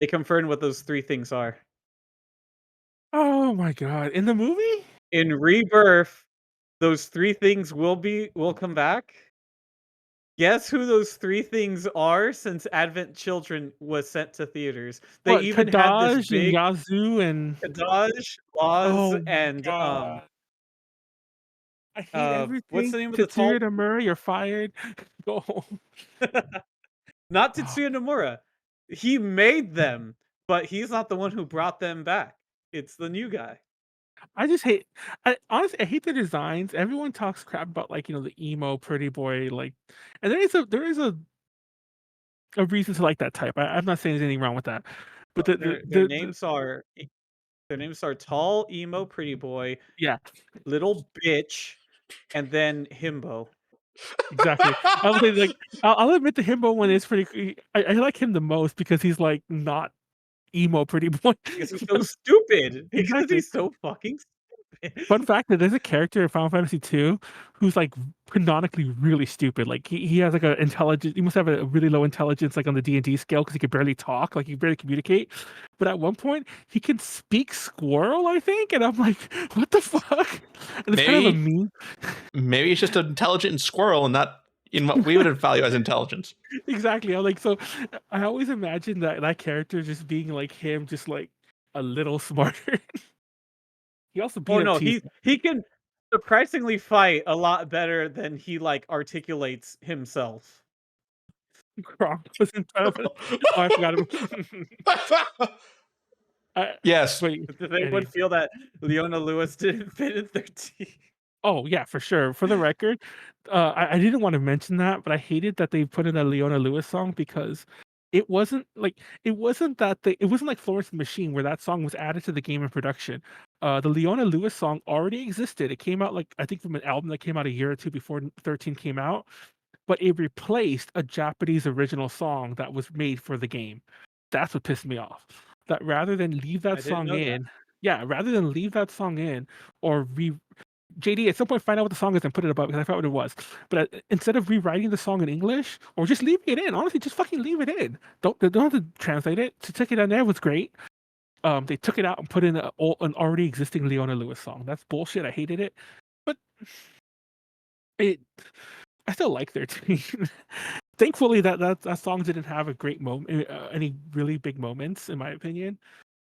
C: They confirmed what those 3 things are.
B: Oh my god! In the movie?
C: In Rebirth, those 3 things will come back. Guess who those 3 things are since Advent Children was sent to theaters? They
B: What,
C: even had this
B: Kadaj and
C: big
B: Yazoo and
C: Kadaj, Oz,
B: oh my
C: and
B: god! I hate
C: what's
B: everything.
C: the name of the
B: Tetsuya
C: tall
B: Nomura, you're fired. Go home.
C: not
B: Oh,
C: Tetsuya Nomura. He made them, but he's not the one who brought them back. It's the new guy.
B: I just hate. I honestly, I hate the designs. Everyone talks crap about like the emo pretty boy like, and there is a reason to like that type. I'm not saying there's anything wrong with that, but
C: Their names are Tall, Emo, Pretty Boy,
B: yeah,
C: Little Bitch, and then Himbo.
B: exactly. I would say like I'll admit the himbo one is pretty. I like him the most because he's like not emo pretty boy.
C: Because he's so stupid. Because
B: Exactly.
C: he's so fucking stupid.
B: Fun fact that there's a character in Final Fantasy II who's like canonically really stupid. Like he has like a intelligence. He must have a really low intelligence, like on the D&D scale, because he can barely talk, like he can barely communicate. But at one point, he can speak squirrel, I think, and I'm like, what the fuck? And it's kind of a
A: Maybe,
B: meme.
A: maybe it's just an intelligent squirrel and not in what we would value as intelligence.
B: Exactly. I'm like, so I always imagine that character just being like him, just like a little smarter. He also beat
C: Oh
B: up
C: no,
B: T.
C: he can surprisingly fight a lot better than he like articulates himself.
B: Gronk was in Oh, I forgot him.
A: Yes.
B: Wait,
C: Did anyone
B: Eddie.
C: feel that Leona Lewis didn't fit in 13?
B: Oh yeah, for sure. For the record, I didn't want to mention that, but I hated that they put in a Leona Lewis song because it wasn't like Florence and the Machine where that song was added to the game in production. The Leona Lewis song already existed. It came out like I think from an album that came out a year or two before 13 came out, but it replaced a Japanese original song that was made for the game. That's what pissed me off. That rather than leave that
C: I didn't
B: song
C: know that.
B: in, yeah, rather than leave that song in or JD, at some point find out what the song is and put it above because I forgot what it was. But instead of rewriting the song in English or just leaving it in, honestly, just fucking leave it in. Don't have to translate it. To take it on there was great. They took it out and put in an already existing Leona Lewis song. That's bullshit. I hated it, but it. I still like 13. Thankfully, that song didn't have a great moment, any really big moments, in my opinion.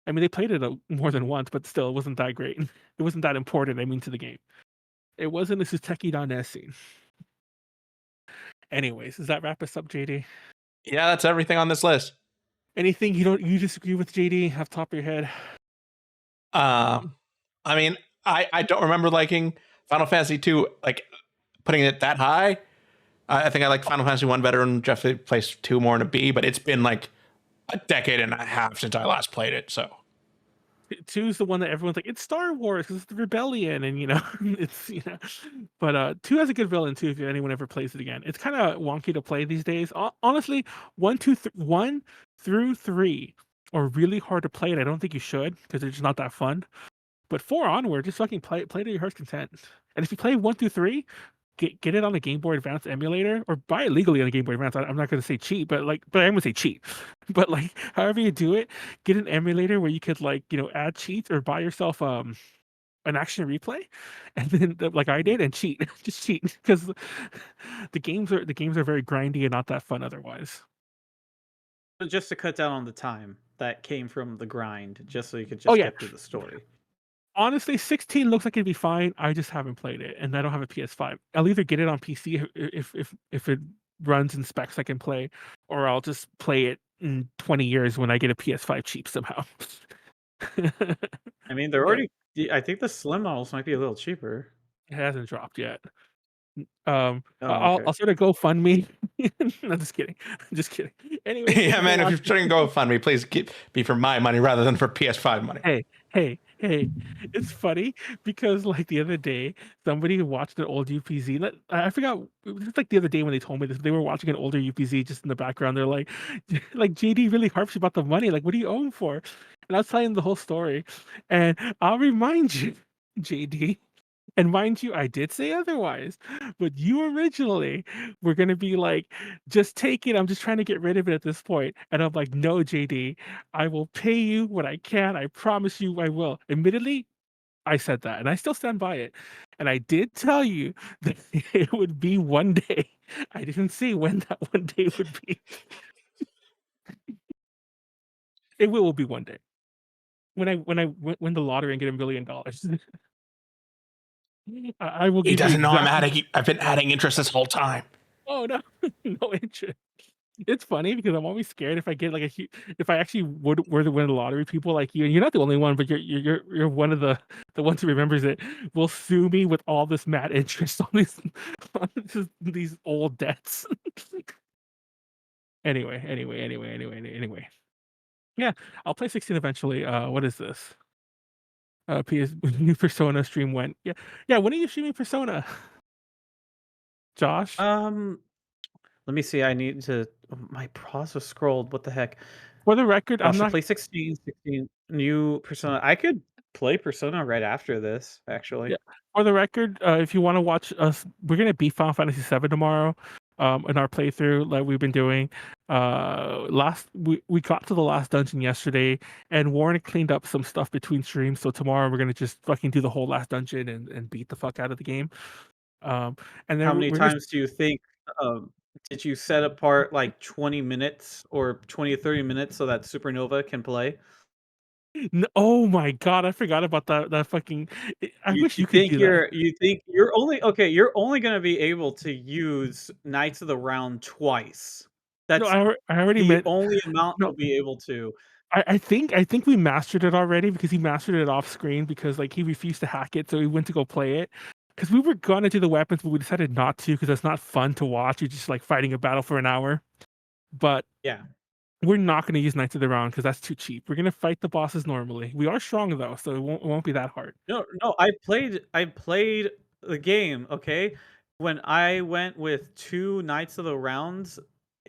B: I mean, they played it more than once, but still, it wasn't that great. It wasn't that important. I mean, to the game. It wasn't a Suteki scene. Anyways, does that wrap us up, JD?
A: Yeah, that's everything on this list.
B: Anything you disagree with, JD, off the top of your head?
A: I mean, I don't remember liking Final Fantasy 2, like putting it that high. I think I like Final Fantasy 1 better and Jeff placed 2 more in a B, but it's been like a decade and a half since I last played it. So
B: 2 is the one that everyone's like, it's Star Wars because it's the rebellion, and it's but 2 has a good villain too if anyone ever plays it again. It's kind of wonky to play these days. Honestly, 1 through 3 are really hard to play, and I don't think you should because they're just not that fun. But 4 onward, just fucking play to your heart's content. And if you play 1 through 3, get it on a Game Boy Advance emulator or buy it legally on a Game Boy Advance. I'm not going to say cheat, but I'm going to say cheat. But like, however you do it, get an emulator where you could add cheats or buy yourself an action replay, and then like I did and cheat, just cheat because the games are very grindy and not that fun otherwise.
C: Just to cut down on the time that came from the grind, just so you could
B: Oh
C: just
B: yeah,
C: get through the story.
B: Honestly, 16 looks like it'd be fine. I just haven't played it, and I don't have a PS5. I'll either get it on PC if it runs in specs I can play, or I'll just play it in 20 years when I get a PS5 cheap somehow.
C: I mean, they're
B: But
C: already. I think the slim models might be a little cheaper.
B: it hasn't dropped yet.
C: Oh, okay.
B: I'll start a GoFundMe. No, just kidding. Just kidding. Anyways, thank
A: Yeah,
B: you for
A: man. If you're
B: watching.
A: starting to GoFundMe, please be for my money rather than for PS5 money.
B: Hey, it's funny because like the other day, somebody watched an old UPZ. I forgot. It was just like the other day when they told me this. They were watching an older UPZ just in the background. They're like, like JD really harps about the money. Like, what do you owe him for? And I was telling them the whole story. And I'll remind you, JD. And mind you, I did say otherwise, but you originally were gonna be like, just take it. I'm just trying to get rid of it at this point. And I'm like, no, JD, I will pay you what I can. I promise you I will. Admittedly, I said that, and I still stand by it. And I did tell you that it would be one day. I didn't see when that one day would be. It will be one day. When I win the lottery and get $1 million. I will
A: He
B: give you
A: doesn't know
B: exactly.
A: I've been adding interest this whole time.
B: Oh no, no interest. It's funny because I'm always scared if I get like if I actually were to win the lottery, people like you, and you're not the only one, but you're one of the ones who remembers it, will sue me with all this mad interest on these these old debts. Anyway. Yeah, I'll play 16 eventually. What is this? PS new Persona stream went. Yeah. When are you streaming Persona, Josh?
C: Let me see. I need to. My process scrolled. What the heck?
B: For the record,
C: Oh, I
B: I'm
C: should
B: not.
C: play 16 new Persona. I could play Persona right after this, actually.
B: Yeah. For the record, if you want to watch us, we're gonna beat Final Fantasy VII tomorrow. In our playthrough like we've been doing. We got to the last dungeon yesterday, and Warren cleaned up some stuff between streams. So tomorrow we're gonna just fucking do the whole last dungeon and beat the fuck out of the game. Um, and then
C: How many
B: we're gonna.
C: times do you think did you set apart like 20 minutes or 20 or 30 minutes so that Supernova can play?
B: Oh my god, I forgot about that fucking. I wish
C: You
B: you could
C: think
B: do that.
C: you're only okay, you're only gonna be able to use Knights of the Round twice.
B: No,
C: That's
B: I already
C: the
B: meant.
C: only amount
B: No,
C: you'll be able to.
B: I think we mastered it already because he mastered it off screen because like he refused to hack it, so he went to go play it. Because we were gonna do the weapons, but we decided not to because it's not fun to watch. You're just like fighting a battle for an hour. But
C: Yeah.
B: we're not gonna use Knights of the Round because that's too cheap. We're gonna fight the bosses normally. We are strong though, so it won't be that hard.
C: No, I played the game, okay? When I went with 2 Knights of the Rounds,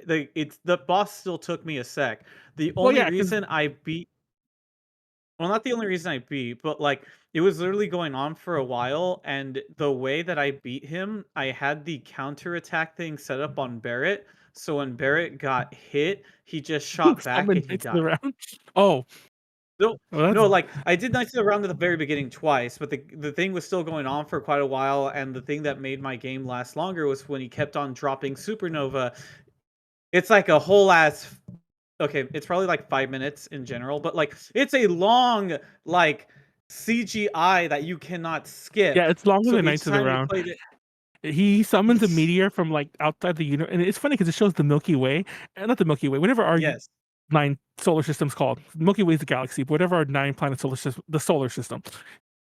C: the boss still took me a sec. The
B: Well,
C: only
B: yeah, because
C: reason I beat well, not the only reason I beat, but, like, it was literally going on for a while, and the way that I beat him, I had the counterattack thing set up on Barrett, so when Barrett got hit, he just shot back
B: summon
C: and he
B: Knights of the
C: died.
B: Round. Oh,
C: No,
B: well,
C: no,
B: that's
C: like, I did Knights of the Round at the very beginning twice, but the thing was still going on for quite a while, and the thing that made my game last longer was when he kept on dropping Supernova. It's like a whole ass okay, it's probably like 5 minutes in general, but, like, it's a long, like, CGI that you cannot skip.
B: yeah, it's longer
C: So
B: than
C: each
B: Knights of the
C: time you
B: Round.
C: played it
B: He summons a meteor from like outside the universe, and it's funny because it shows the Milky Way, not the Milky Way, whatever our
C: yes.
B: 9 solar systems called. Milky Way is the galaxy, but whatever our 9 planet solar system, the solar system,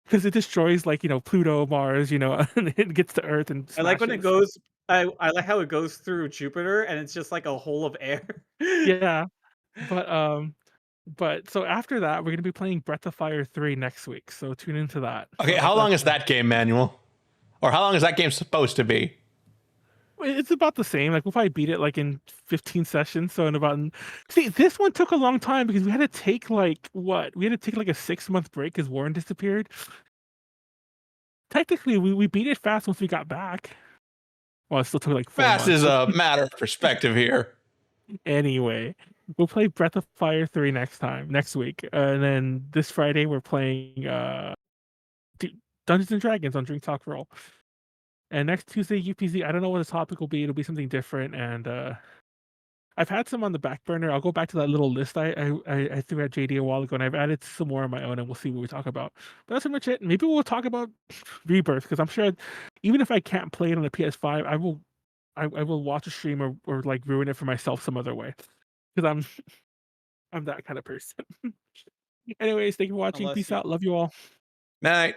B: because it destroys like Pluto, Mars, and it gets to Earth and
C: I like when it
B: smashes.
C: goes I like how it goes through Jupiter, and it's just like a hole of air.
B: Yeah, but so after that, we're gonna be playing Breath of Fire 3 next week. So tune into that.
A: Okay,
B: So
A: how long
B: that's
A: is that game, Manuel? Or how long is that game supposed to be?
B: it's about the same. Like we'll probably beat it like in 15 sessions. So in about see, this one took a long time because we had to take like what? We had to take like a 6-month break because Warren disappeared. Technically, we beat it fast once we got back. Well, it still took like 4
A: Fast
B: months.
A: is
B: But
A: a matter of perspective here.
B: anyway, we'll play Breath of Fire 3 next week, and then this Friday we're playing Dungeons and Dragons on Drink Talk Roll. And next Tuesday, UPZ. I don't know what the topic will be. It'll be something different, and I've had some on the back burner. I'll go back to that little list I threw at JD a while ago, and I've added some more on my own, and we'll see what we talk about. But that's pretty much it. Maybe we'll talk about Rebirth, because I'm sure even if I can't play it on the PS5, I will watch a stream or like ruin it for myself some other way, because I'm that kind of person. Anyways, thank you for watching.
C: Unless
B: Peace
C: you
B: out. Love you all.
A: Night.